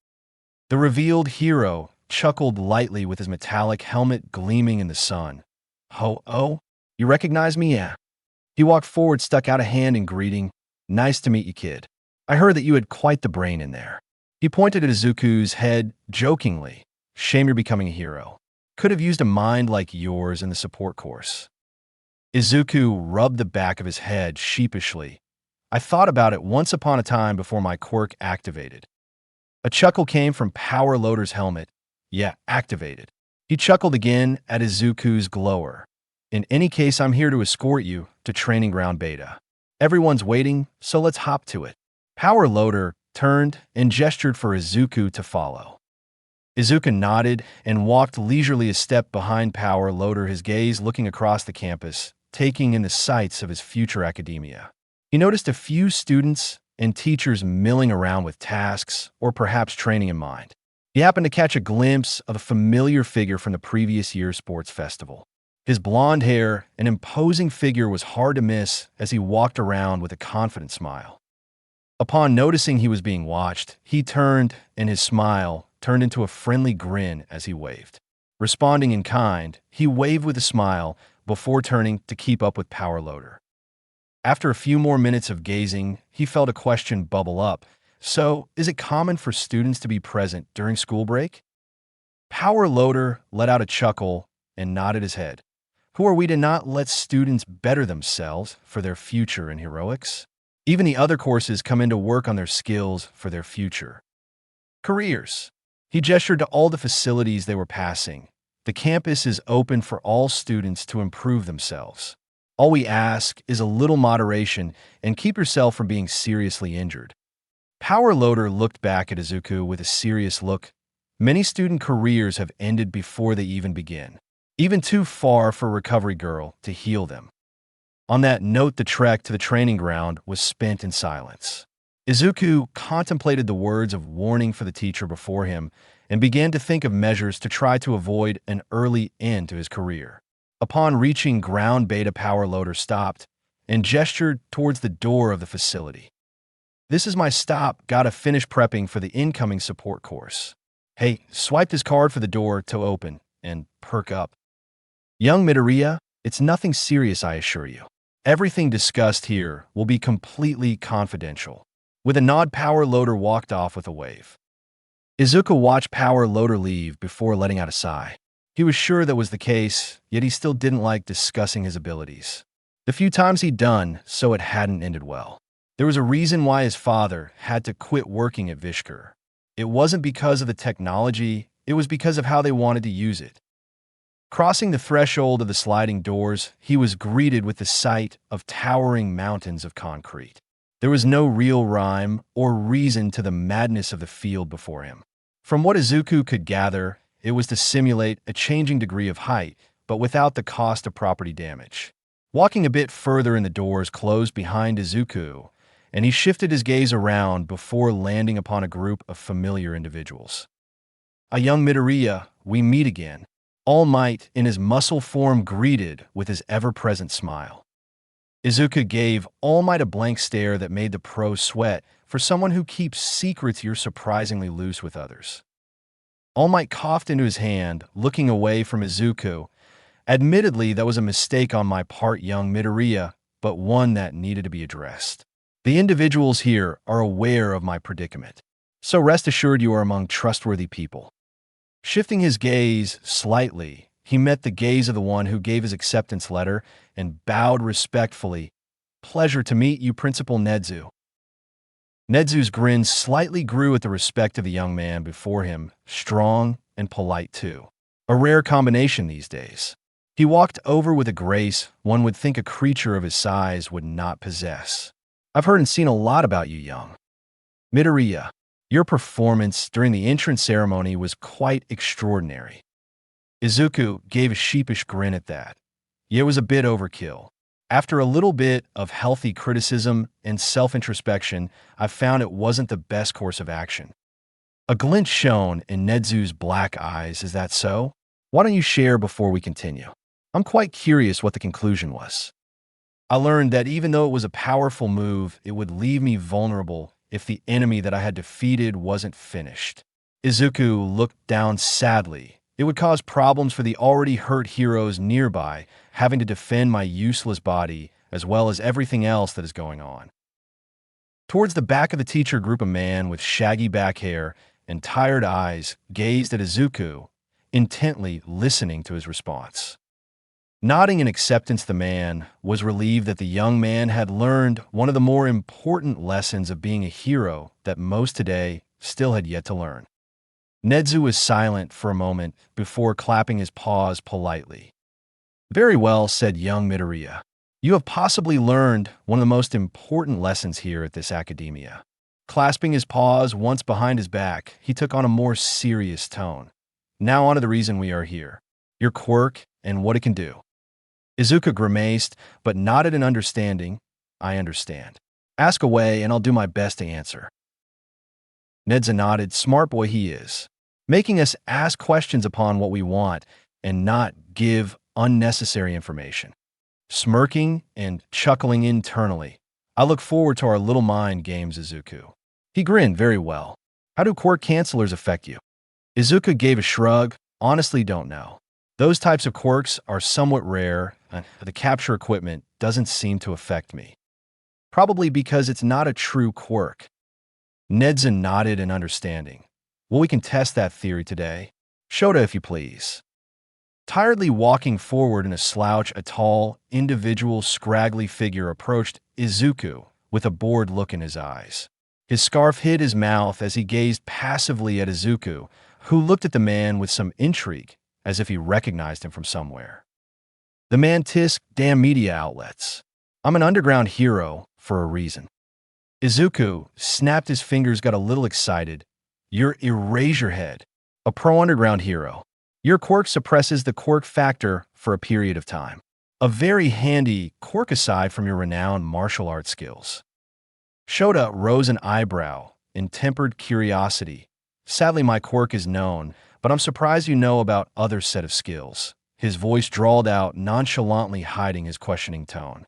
The revealed hero chuckled lightly with his metallic helmet gleaming in the sun. Oh, you recognize me, yeah? He walked forward, stuck out a hand in greeting. Nice to meet you, kid. I heard that you had quite the brain in there. He pointed at Izuku's head jokingly. Shame you're becoming a hero. Could have used a mind like yours in the support course. Izuku rubbed the back of his head sheepishly. I thought about it once upon a time before my quirk activated. A chuckle came from Power Loader's helmet. Yeah, activated. He chuckled again at Izuku's glower. In any case, I'm here to escort you to Training Ground Beta. Everyone's waiting, so let's hop to it. Power Loader turned and gestured for Izuku to follow. Izuku nodded and walked leisurely a step behind Power Loader, his gaze looking across the campus, taking in the sights of his future academia. He noticed a few students and teachers milling around with tasks or perhaps training in mind. He happened to catch a glimpse of a familiar figure from the previous year's sports festival. His blonde hair and imposing figure was hard to miss as he walked around with a confident smile. Upon noticing he was being watched, he turned, and his smile turned into a friendly grin as he waved. Responding in kind, he waved with a smile before turning to keep up with Power Loader. After a few more minutes of gazing, he felt a question bubble up. So, is it common for students to be present during school break? Power Loader let out a chuckle and nodded his head. Who are we to not let students better themselves for their future in heroics? Even the other courses come in to work on their skills for their future. Careers. He gestured to all the facilities they were passing. The campus is open for all students to improve themselves. All we ask is a little moderation and keep yourself from being seriously injured. Power Loader looked back at Izuku with a serious look. Many student careers have ended before they even begin, even too far for a recovery girl to heal them. On that note, the trek to the training ground was spent in silence. Izuku contemplated the words of warning for the teacher before him and began to think of measures to try to avoid an early end to his career. Upon reaching ground beta, Power Loader stopped and gestured towards the door of the facility. This is my stop, gotta finish prepping for the incoming support course. Hey, swipe this card for the door to open and perk up. Young Midoriya, it's nothing serious, I assure you. Everything discussed here will be completely confidential. With a nod, Power Loader walked off with a wave. Izuku watched Power Loader leave before letting out a sigh. He was sure that was the case, yet he still didn't like discussing his abilities. The few times he'd done so, it hadn't ended well. There was a reason why his father had to quit working at Vishker. It wasn't because of the technology, it was because of how they wanted to use it. Crossing the threshold of the sliding doors, he was greeted with the sight of towering mountains of concrete. There was no real rhyme or reason to the madness of the field before him. From what Izuku could gather, it was to simulate a changing degree of height, but without the cost of property damage. Walking a bit further in, the doors closed behind Izuku, and he shifted his gaze around before landing upon a group of familiar individuals. A young Midoriya, we meet again. All Might in his muscle form greeted with his ever-present smile. Izuku gave All Might a blank stare that made the pro sweat. For someone who keeps secrets, you're surprisingly loose with others. All Might coughed into his hand, looking away from Izuku. Admittedly, that was a mistake on my part, young Midoriya, but one that needed to be addressed. The individuals here are aware of my predicament, so rest assured you are among trustworthy people. Shifting his gaze slightly, he met the gaze of the one who gave his acceptance letter and bowed respectfully. Pleasure to meet you, Principal Nedzu. Nedzu's grin slightly grew at the respect of the young man before him, strong and polite too. A rare combination these days. He walked over with a grace one would think a creature of his size would not possess. I've heard and seen a lot about you, young Midoriya. Your performance during the entrance ceremony was quite extraordinary. Izuku gave a sheepish grin at that. It was a bit overkill. After a little bit of healthy criticism and self-introspection, I found it wasn't the best course of action. A glint shone in Nedzu's black eyes. Is that so? Why don't you share before we continue? I'm quite curious what the conclusion was. I learned that even though it was a powerful move, it would leave me vulnerable if the enemy that I had defeated wasn't finished. Izuku looked down sadly. It would cause problems for the already hurt heroes nearby, having to defend my useless body, as well as everything else that is going on. Towards the back of the teacher group, a man with shaggy back hair and tired eyes gazed at Izuku, intently listening to his response. Nodding in acceptance, the man was relieved that the young man had learned one of the more important lessons of being a hero that most today still had yet to learn. Nezu was silent for a moment before clapping his paws politely. "Very well," said young Midoriya. "You have possibly learned one of the most important lessons here at this academia." Clasping his paws once behind his back, he took on a more serious tone. "Now on to the reason we are here. Your quirk and what it can do." Izuku grimaced, but nodded in understanding. "I understand. Ask away, and I'll do my best to answer." Nezu nodded. Smart boy he is, making us ask questions upon what we want and not give unnecessary information. Smirking and chuckling internally, "I look forward to our little mind games, Izuku." He grinned. "Very well. How do quirk cancelers affect you?" Izuku gave a shrug. "Honestly, don't know. Those types of quirks are somewhat rare, and the capture equipment doesn't seem to affect me. Probably because it's not a true quirk." Nezu nodded in understanding. "Well, we can test that theory today. Shota, if you please." Tiredly walking forward in a slouch, a tall, individual, scraggly figure approached Izuku with a bored look in his eyes. His scarf hid his mouth as he gazed passively at Izuku, who looked at the man with some intrigue, as if he recognized him from somewhere. The man tisked, "Damn media outlets. I'm an underground hero for a reason." Izuku snapped his fingers, got a little excited. "You're Eraserhead, a pro underground hero. Your quirk suppresses the quirk factor for a period of time. A very handy quirk aside from your renowned martial arts skills." Shota rose an eyebrow in tempered curiosity. "Sadly, my quirk is known, but I'm surprised you know about other set of skills." His voice drawled out, nonchalantly hiding his questioning tone.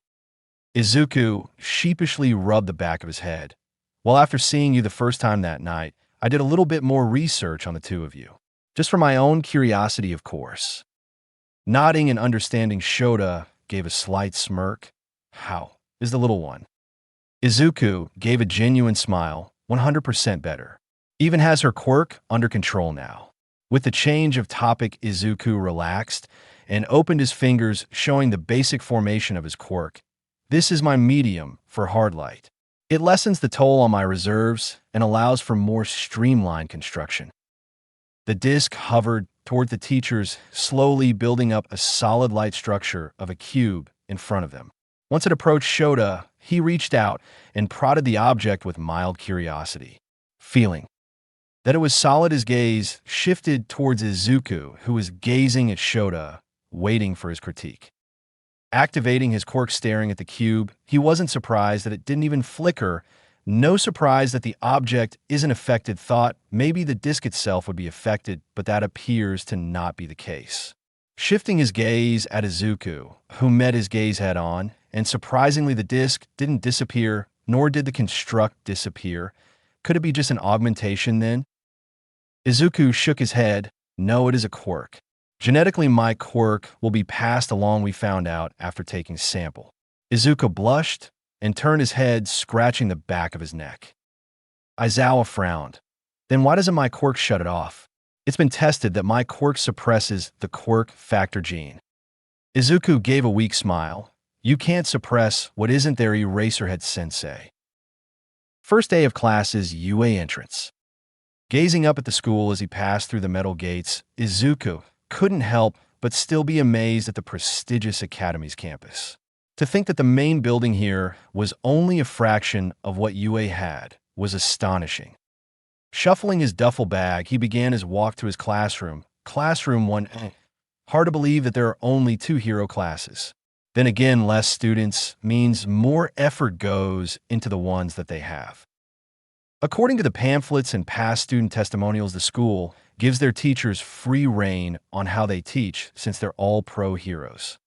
Izuku sheepishly rubbed the back of his head. "Well, after seeing you the first time that night, I did a little bit more research on the two of you. Just for my own curiosity, of course." Nodding and understanding, Shota gave a slight smirk. "How is the little one?" Izuku gave a genuine smile. 100% better. Even has her quirk under control now." With the change of topic, Izuku relaxed and opened his fingers, showing the basic formation of his quirk. "This is my medium for Hardlight. It lessens the toll on my reserves and allows for more streamlined construction." The disc hovered toward the teachers, slowly building up a solid light structure of a cube in front of them. Once it approached Shota, he reached out and prodded the object with mild curiosity. Feeling that it was solid, his gaze shifted towards Izuku, who was gazing at Shota, waiting for his critique. Activating his quirk, staring at the cube, he wasn't surprised that it didn't even flicker. No surprise that the object isn't affected. Thought maybe the disc itself would be affected, but that appears to not be the case. Shifting his gaze at Izuku, who met his gaze head on, and surprisingly the disc didn't disappear, nor did the construct disappear. Could it be just an augmentation then? Izuku shook his head. "No, it is a quirk. Genetically, my quirk will be passed along, we found out after taking sample." Izuku blushed and turned his head, scratching the back of his neck. Aizawa frowned. "Then why doesn't my quirk shut it off? It's been tested that my quirk suppresses the quirk factor gene." Izuku gave a weak smile. "You can't suppress what isn't there, Eraserhead sensei." First day of classes, UA entrance. Gazing up at the school as he passed through the metal gates, Izuku couldn't help but still be amazed at the prestigious academy's campus. To think that the main building here was only a fraction of what UA had was astonishing. Shuffling his duffel bag, he began his walk to his classroom. Classroom 1A. Hard to believe that there are only 2 hero classes. Then again, less students means more effort goes into the ones that they have. According to the pamphlets and past student testimonials, the school gives their teachers free rein on how they teach since they're all pro heroes.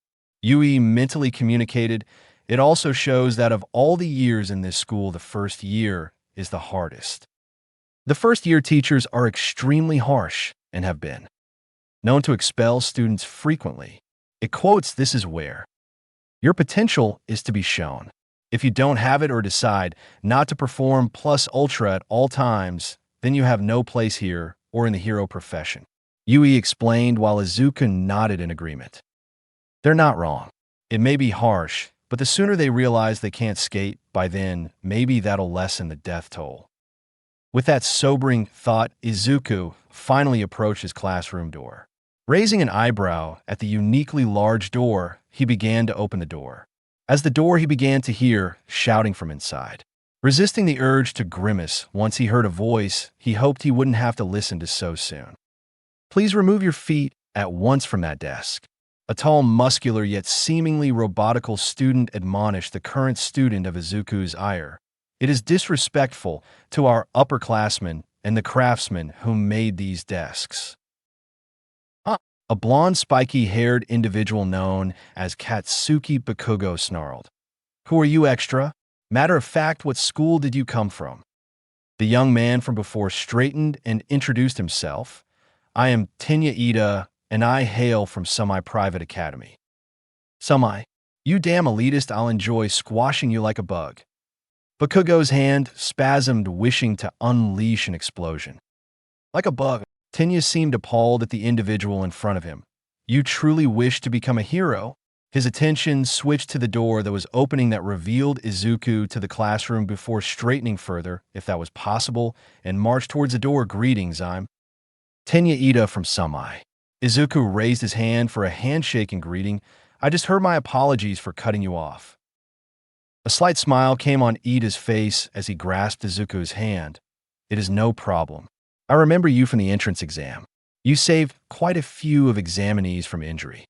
Yui mentally communicated. It also shows that of all the years in this school, the first year is the hardest. The first-year teachers are extremely harsh and have been known to expel students frequently. It quotes, "This is where your potential is to be shown. If you don't have it or decide not to perform plus ultra at all times, then you have no place here or in the hero profession." Yui explained while Izuku nodded in agreement. They're not wrong. It may be harsh, but the sooner they realize they can't skate, by then, maybe that'll lessen the death toll. With that sobering thought, Izuku finally approached his classroom door. Raising an eyebrow at the uniquely large door, he began to open the door. As the door, he began to hear shouting from inside. Resisting the urge to grimace once he heard a voice he hoped he wouldn't have to listen to so soon. "Please remove your feet at once from that desk." A tall, muscular, yet seemingly robotical student admonished the current student of Izuku's ire. "It is disrespectful to our upperclassmen and the craftsmen who made these desks." A blonde, spiky-haired individual known as Katsuki Bakugo snarled. "Who are you, extra? Matter of fact, what school did you come from?" The young man from before straightened and introduced himself. "I am Tenya Ida, and I hail from Semi-Private Academy." "Semi? You damn elitist, I'll enjoy squashing you like a bug." Bakugo's hand spasmed, wishing to unleash an explosion. "Like a bug?" Tenya seemed appalled at the individual in front of him. "You truly wish to become a hero?" His attention switched to the door that was opening that revealed Izuku to the classroom before straightening further, if that was possible, and marched towards the door. "Greetings, I'm Tenya Ida from Semi." Izuku raised his hand for a handshake and greeting. "I just heard my apologies for cutting you off." A slight smile came on Ida's face as he grasped Izuku's hand. "It is no problem. I remember you from the entrance exam. You saved quite a few of examinees from injury."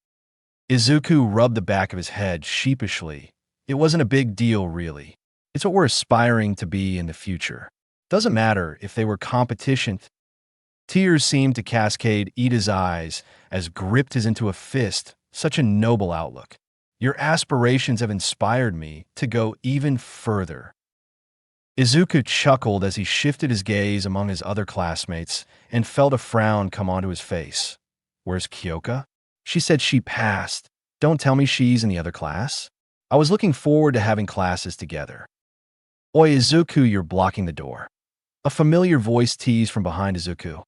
Izuku rubbed the back of his head sheepishly. "It wasn't a big deal, really. It's what we're aspiring to be in the future. Doesn't matter if they were competition." Tears seemed to cascade Ida's eyes as gripped his into a fist. "Such a noble outlook. Your aspirations have inspired me to go even further." Izuku chuckled as he shifted his gaze among his other classmates and felt a frown come onto his face. "Where's Kyoka? She said she passed. Don't tell me she's in the other class. I was looking forward to having classes together." "Oi, Izuku, you're blocking the door." A familiar voice teased from behind Izuku.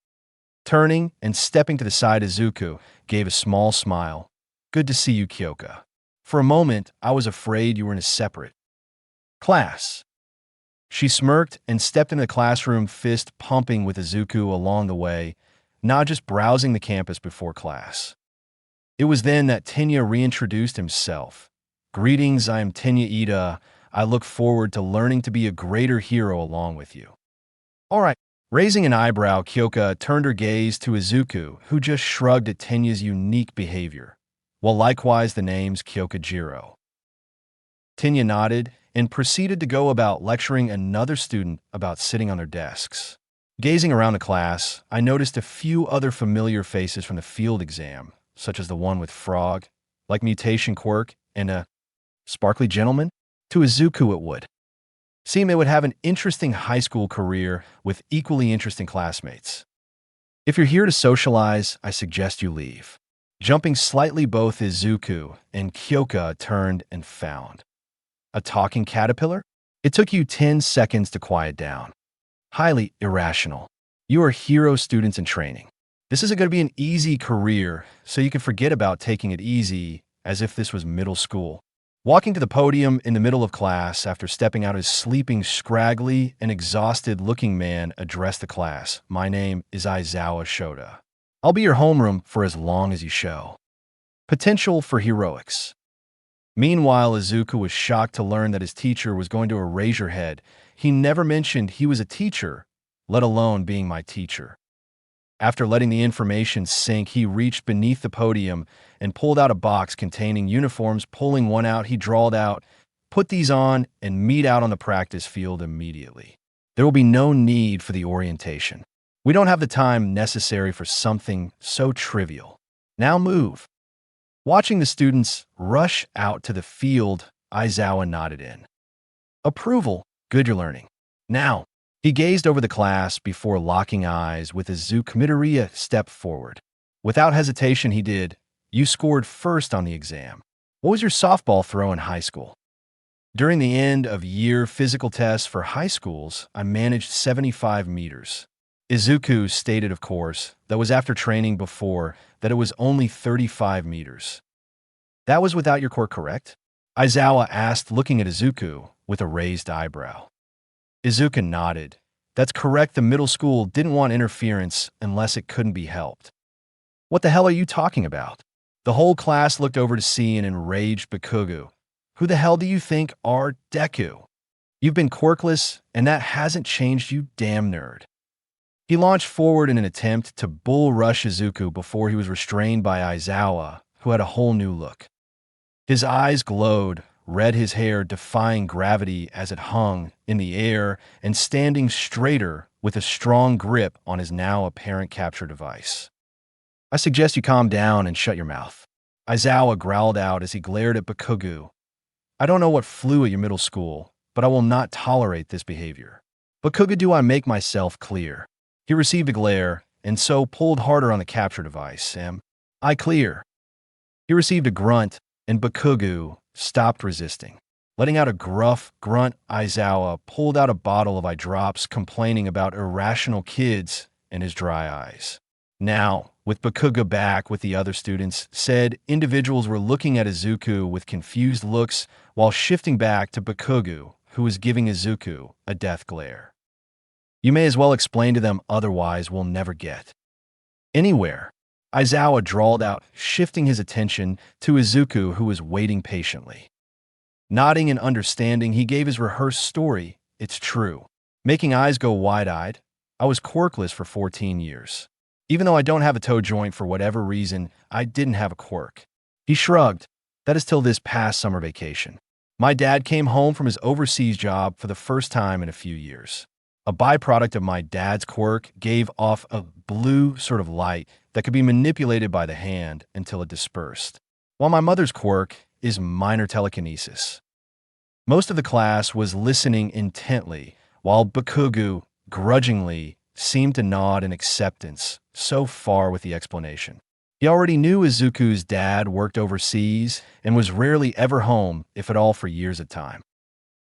Turning and stepping to the side, Izuku gave a small smile. "Good to see you, Kyoka. For a moment, I was afraid you were in a separate class." She smirked and stepped into the classroom, fist pumping with Izuku along the way, not just browsing the campus before class. It was then that Tenya reintroduced himself. "Greetings, I am Tenya Ida. I look forward to learning to be a greater hero along with you." "All right." Raising an eyebrow, Kyoka turned her gaze to Izuku, who just shrugged at Tenya's unique behavior, while likewise the names Kyokajiro. Tenya nodded and proceeded to go about lecturing another student about sitting on their desks. Gazing around the class, I noticed a few other familiar faces from the field exam, such as the one with Frog, like Mutation Quirk, and a sparkly gentleman. To Izuku it would seem they would have an interesting high school career with equally interesting classmates. "If you're here to socialize, I suggest you leave." Jumping slightly, both Izuku and Kyoka turned and found a talking caterpillar. "It took you 10 seconds to quiet down. Highly irrational. You are hero students in training. This isn't going to be an easy career, so you can forget about taking it easy as if this was middle school." Walking to the podium in the middle of class after stepping out, his sleeping, scraggly, and exhausted-looking man addressed the class. "My name is Aizawa Shota. I'll be your homeroom for as long as you show potential for heroics." Meanwhile, Izuku was shocked to learn that his teacher was going to erase your head. He never mentioned he was a teacher, let alone being my teacher. After letting the information sink, he reached beneath the podium and pulled out a box containing uniforms. Pulling one out, he drawled out, "Put these on and meet out on the practice field immediately. There will be no need for the orientation. We don't have the time necessary for something so trivial. Now move." Watching the students rush out to the field, Aizawa nodded in approval. "Good, you're learning. Now, He gazed over the class before locking eyes with Izuku. Midoriya stepped forward. Without hesitation, he did. You scored first on the exam. What was your softball throw in high school? During the end of year physical tests for high schools, I managed 75 meters. Izuku stated, of course, that was after training before, that it was only 35 meters. That was without your core, correct? Aizawa asked, looking at Izuku with a raised eyebrow. Izuku nodded. That's correct. The middle school didn't want interference unless it couldn't be helped. What the hell are you talking about? The whole class looked over to see an enraged Bakugo. Who the hell do you think are Deku? You've been quirkless, and that hasn't changed, you damn nerd. He launched forward in an attempt to bull rush Izuku before he was restrained by Aizawa, who had a whole new look. His eyes glowed, red, his hair defying gravity as it hung in the air and standing straighter with a strong grip on his now apparent capture device. I suggest you calm down and shut your mouth. Aizawa growled out as he glared at Bakugo. I don't know what flew at your middle school, but I will not tolerate this behavior. Bakugo, do I make myself clear? He received a glare, and so pulled harder on the capture device. Am I clear? He received a grunt, and Bakugo stopped resisting. Letting out a gruff grunt, Aizawa pulled out a bottle of eye drops, complaining about irrational kids and his dry eyes. Now, with Bakugo back with the other students, said individuals were looking at Izuku with confused looks while shifting back to Bakugo, who was giving Izuku a death glare. You may as well explain to them, otherwise we'll never get anywhere. Aizawa drawled out, shifting his attention to Izuku, who was waiting patiently. Nodding in understanding, he gave his rehearsed story. It's true. Making eyes go wide-eyed. I was quirkless for 14 years. Even though I don't have a toe joint for whatever reason, I didn't have a quirk. He shrugged. That is till this past summer vacation. My dad came home from his overseas job for the first time in a few years. A byproduct of my dad's quirk gave off a blue sort of light that could be manipulated by the hand until it dispersed, while my mother's quirk is minor telekinesis. Most of the class was listening intently, while Bakugo grudgingly seemed to nod in acceptance so far with the explanation. He already knew Izuku's dad worked overseas and was rarely ever home, if at all, for years at a time.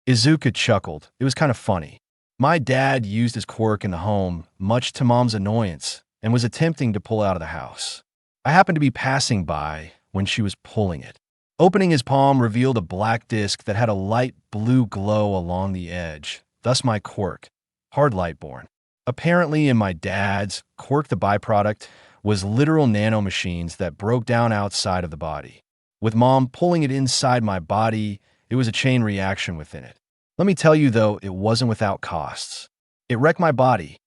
Izuku chuckled. It was kind of funny. My dad used his quirk in the home, much to Mom's annoyance, and was attempting to pull out of the house. I happened to be passing by when she was pulling it. Opening his palm revealed a black disc that had a light blue glow along the edge, thus my quirk, Hardlight born. Apparently in my dad's quirk, the byproduct was literal nanomachines that broke down outside of the body. With Mom pulling it inside my body, it was a chain reaction within it. Let me tell you, though, it wasn't without costs. It wrecked my body.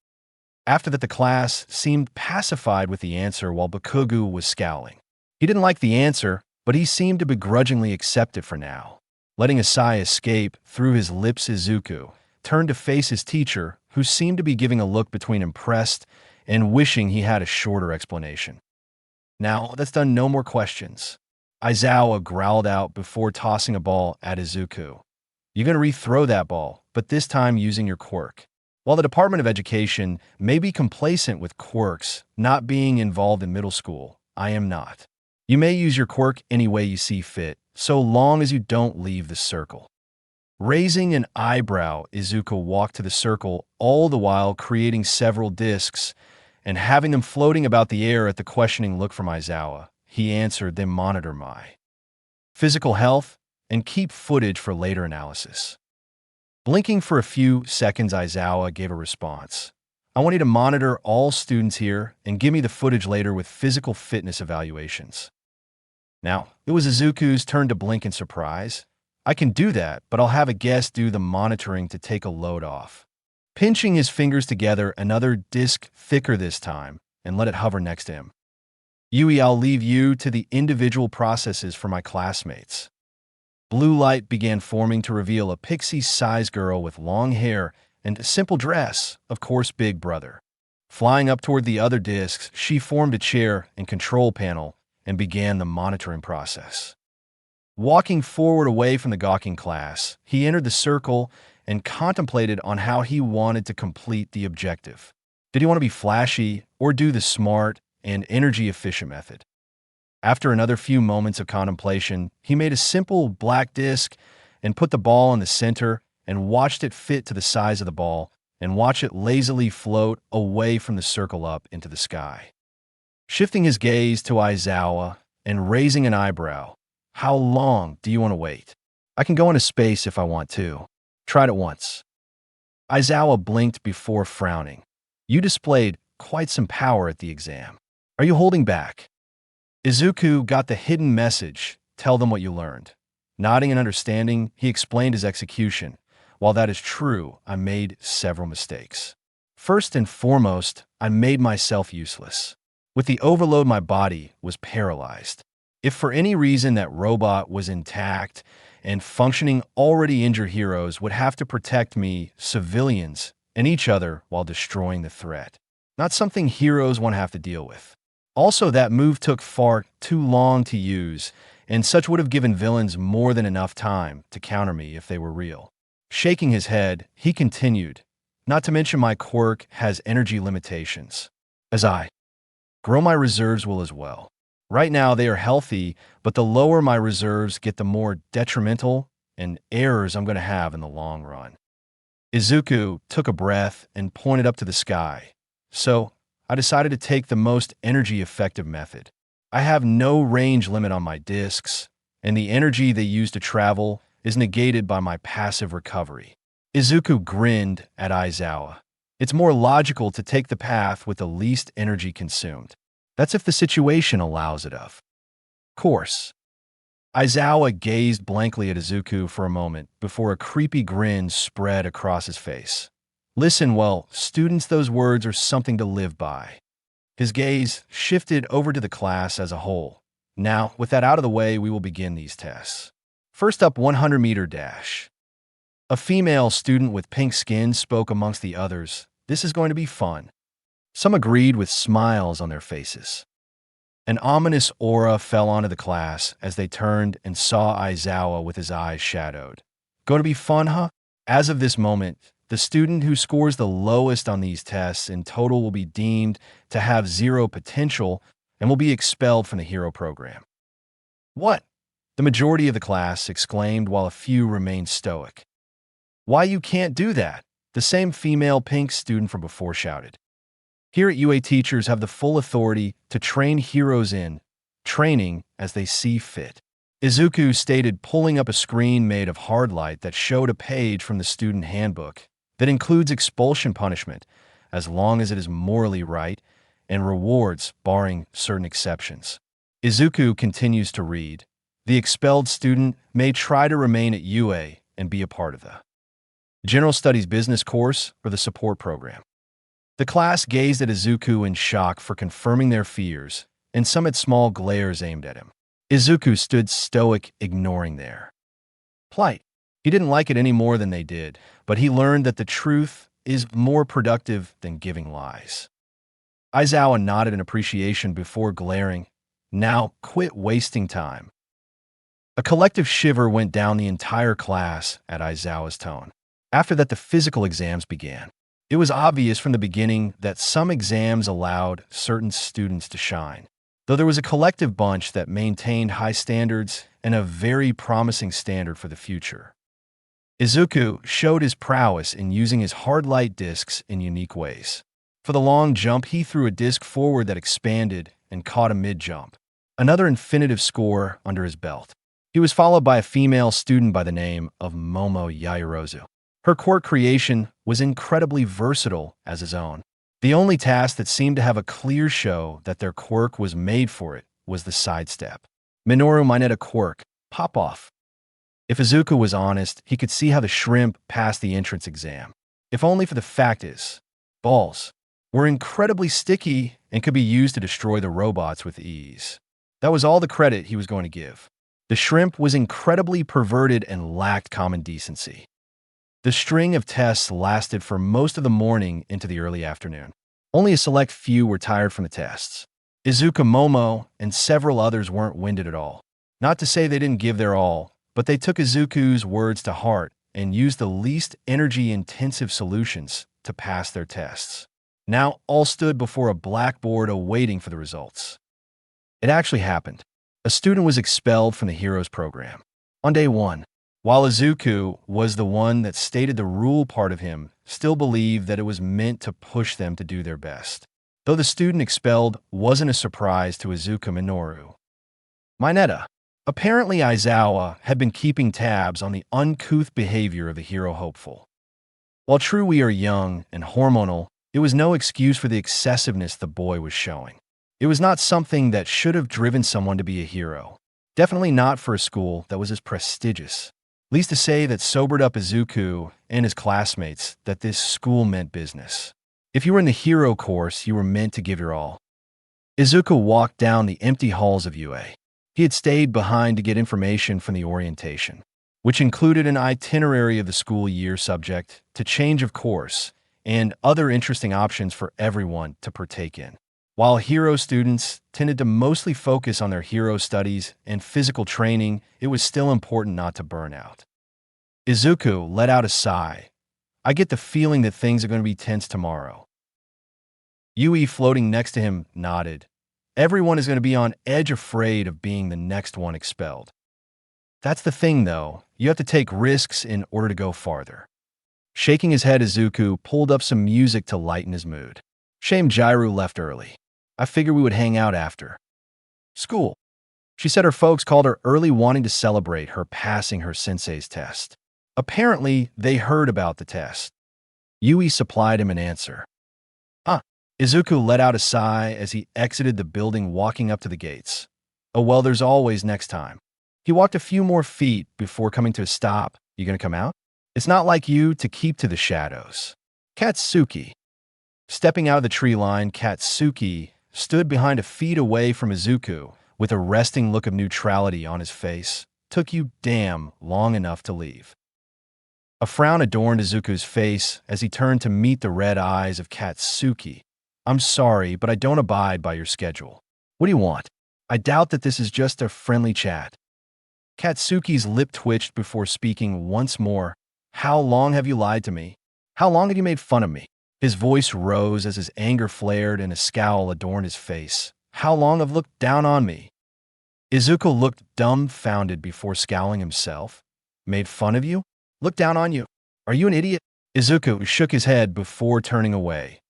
After that, the class seemed pacified with the answer while Bakugo was scowling. He didn't like the answer, but he seemed to begrudgingly accept it for now. Letting a sigh escape through his lips, Izuku turned to face his teacher, who seemed to be giving a look between impressed and wishing he had a shorter explanation. Now, that's done, no more questions. Aizawa growled out before tossing a ball at Izuku. You're going to rethrow that ball, but this time using your quirk. While the Department of Education may be complacent with quirks not being involved in middle school, I am not. You may use your quirk any way you see fit, so long as you don't leave the circle. Raising an eyebrow, Izuku walked to the circle, all the while creating several discs and having them floating about the air at the questioning look from Aizawa. He answered, then monitor my physical health and keep footage for later analysis. Blinking for a few seconds, Aizawa gave a response. I want you to monitor all students here and give me the footage later with physical fitness evaluations. Now, it was Izuku's turn to blink in surprise. I can do that, but I'll have a guest do the monitoring to take a load off. Pinching his fingers together, another disc thicker this time, and let it hover next to him. Yui, I'll leave you to the individual processes for my classmates. Blue light began forming to reveal a pixie-sized girl with long hair and a simple dress, of course, Big Brother. Flying up toward the other discs, she formed a chair and control panel and began the monitoring process. Walking forward away from the gawking class, he entered the circle and contemplated on how he wanted to complete the objective. Did he want to be flashy or do the smart and energy-efficient method? After another few moments of contemplation, he made a simple black disc and put the ball in the center and watched it fit to the size of the ball and watch it lazily float away from the circle up into the sky. Shifting his gaze to Aizawa and raising an eyebrow, "How long do you want to wait? I can go into space if I want to. Tried it once." Aizawa blinked before frowning. "You displayed quite some power at the exam. Are you holding back?" Izuku got the hidden message, "Tell them what you learned." Nodding in understanding, he explained his execution. "While that is true, I made several mistakes. First and foremost, I made myself useless. With the overload, my body was paralyzed. If for any reason that robot was intact and functioning, already injured heroes would have to protect me, civilians, and each other while destroying the threat. Not something heroes want to have to deal with. Also, that move took far too long to use, and such would have given villains more than enough time to counter me if they were real." Shaking his head, he continued, "Not to mention my quirk has energy limitations. As I grow, my reserves will as well. Right now they are healthy, but the lower my reserves get, the more detrimental and errors I'm going to have in the long run." Izuku took a breath and pointed up to the sky. "So, I decided to take the most energy-effective method. I have no range limit on my discs, and the energy they use to travel is negated by my passive recovery." Izuku grinned at Aizawa. "It's more logical to take the path with the least energy consumed. That's if the situation allows it of course." Aizawa gazed blankly at Izuku for a moment before a creepy grin spread across his face. "Listen, well, students, those words are something to live by." His gaze shifted over to the class as a whole. "Now, with that out of the way, we will begin these tests. First up, 100-meter dash." A female student with pink skin spoke amongst the others. "This is going to be fun." Some agreed with smiles on their faces. An ominous aura fell onto the class as they turned and saw Aizawa with his eyes shadowed. "Going to be fun, huh?" As of this moment, the student who scores the lowest on these tests in total will be deemed to have zero potential and will be expelled from the hero program. "What?" the majority of the class exclaimed while a few remained stoic. "Why, you can't do that?" the same female pink student from before shouted. "Here at UA, teachers have the full authority to train heroes in training as they see fit," Izuku stated, pulling up a screen made of Hardlight that showed a page from the student handbook that includes expulsion punishment as long as it is morally right and rewards barring certain exceptions. Izuku continues to read, "The expelled student may try to remain at UA and be a part of the General Studies Business course or the support program." The class gazed at Izuku in shock for confirming their fears, and some had small glares aimed at him. Izuku stood stoic, ignoring their plight. He didn't like it any more than they did, but he learned that the truth is more productive than giving lies. Aizawa nodded in appreciation before glaring, "Now quit wasting time." A collective shiver went down the entire class at Aizawa's tone. After that, the physical exams began. It was obvious from the beginning that some exams allowed certain students to shine, though there was a collective bunch that maintained high standards and a very promising standard for the future. Izuku showed his prowess in using his Hardlight discs in unique ways. For the long jump, he threw a disc forward that expanded and caught a mid-jump, another infinitive score under his belt. He was followed by a female student by the name of Momo Yairozu. Her quirk creation was incredibly versatile as his own. The only task that seemed to have a clear show that their quirk was made for it was the sidestep. Minoru Mineta quirk, pop off. If Izuku was honest, he could see how the shrimp passed the entrance exam. If only for the fact is, balls were incredibly sticky and could be used to destroy the robots with ease. That was all the credit he was going to give. The shrimp was incredibly perverted and lacked common decency. The string of tests lasted for most of the morning into the early afternoon. Only a select few were tired from the tests. Izuku, Momo, and several others weren't winded at all. Not to say they didn't give their all, but they took Izuku's words to heart and used the least energy-intensive solutions to pass their tests. Now all stood before a blackboard awaiting for the results. It actually happened. A student was expelled from the Heroes program. On day 1, while Izuku was the one that stated the rule part of him, still believed that it was meant to push them to do their best. Though the student expelled wasn't a surprise to Izuku Minoru. Mineta. Apparently Aizawa had been keeping tabs on the uncouth behavior of the hero hopeful. While true we are young and hormonal, it was no excuse for the excessiveness the boy was showing. It was not something that should have driven someone to be a hero. Definitely not for a school that was as prestigious. Least to say that sobered up Izuku and his classmates that this school meant business. If you were in the hero course, you were meant to give your all. Izuku walked down the empty halls of UA. He had stayed behind to get information from the orientation, which included an itinerary of the school year subject to change of course and other interesting options for everyone to partake in. While hero students tended to mostly focus on their hero studies and physical training, it was still important not to burn out. Izuku let out a sigh. I get the feeling that things are going to be tense tomorrow. Yui, floating next to him, nodded. Everyone is going to be on edge, afraid of being the next one expelled. That's the thing, though. You have to take risks in order to go farther. Shaking his head, Izuku pulled up some music to lighten his mood. Shame Jairu left early. I figured we would hang out after school. She said her folks called her early, wanting to celebrate her passing her sensei's test. Apparently, they heard about the test. Yui supplied him an answer. Izuku let out a sigh as he exited the building, walking up to the gates. Oh well, there's always next time. He walked a few more feet before coming to a stop. You gonna come out? It's not like you to keep to the shadows. Katsuki. Stepping out of the tree line, Katsuki stood behind a feet away from Izuku with a resting look of neutrality on his face. Took you damn long enough to leave. A frown adorned Izuku's face as he turned to meet the red eyes of Katsuki. I'm sorry, but I don't abide by your schedule. What do you want? I doubt that this is just a friendly chat. Katsuki's lip twitched before speaking once more. How long have you lied to me? How long have you made fun of me? His voice rose as his anger flared and a scowl adorned his face. How long have you looked down on me? Izuku looked dumbfounded before scowling himself. Made fun of you? Looked down on you? Are you an idiot? Izuku shook his head before turning away.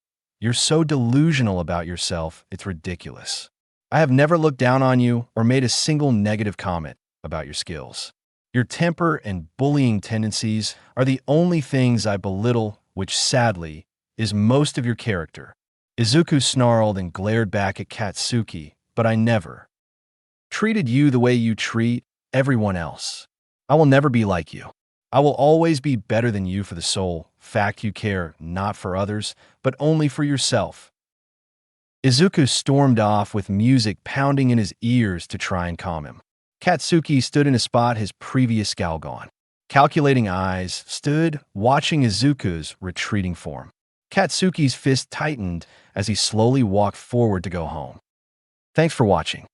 You're so delusional about yourself, it's ridiculous. I have never looked down on you or made a single negative comment about your skills. Your temper and bullying tendencies are the only things I belittle, which sadly is most of your character. Izuku snarled and glared back at Katsuki, but I never treated you the way you treat everyone else. I will never be like you. I will always be better than you for the sole fact you care not for others, but only for yourself. Izuku stormed off with music pounding in his ears to try and calm him. Katsuki stood in a spot his previous scowl gone. Calculating eyes stood, watching Izuku's retreating form. Katsuki's fist tightened as he slowly walked forward to go home. Thanks for watching.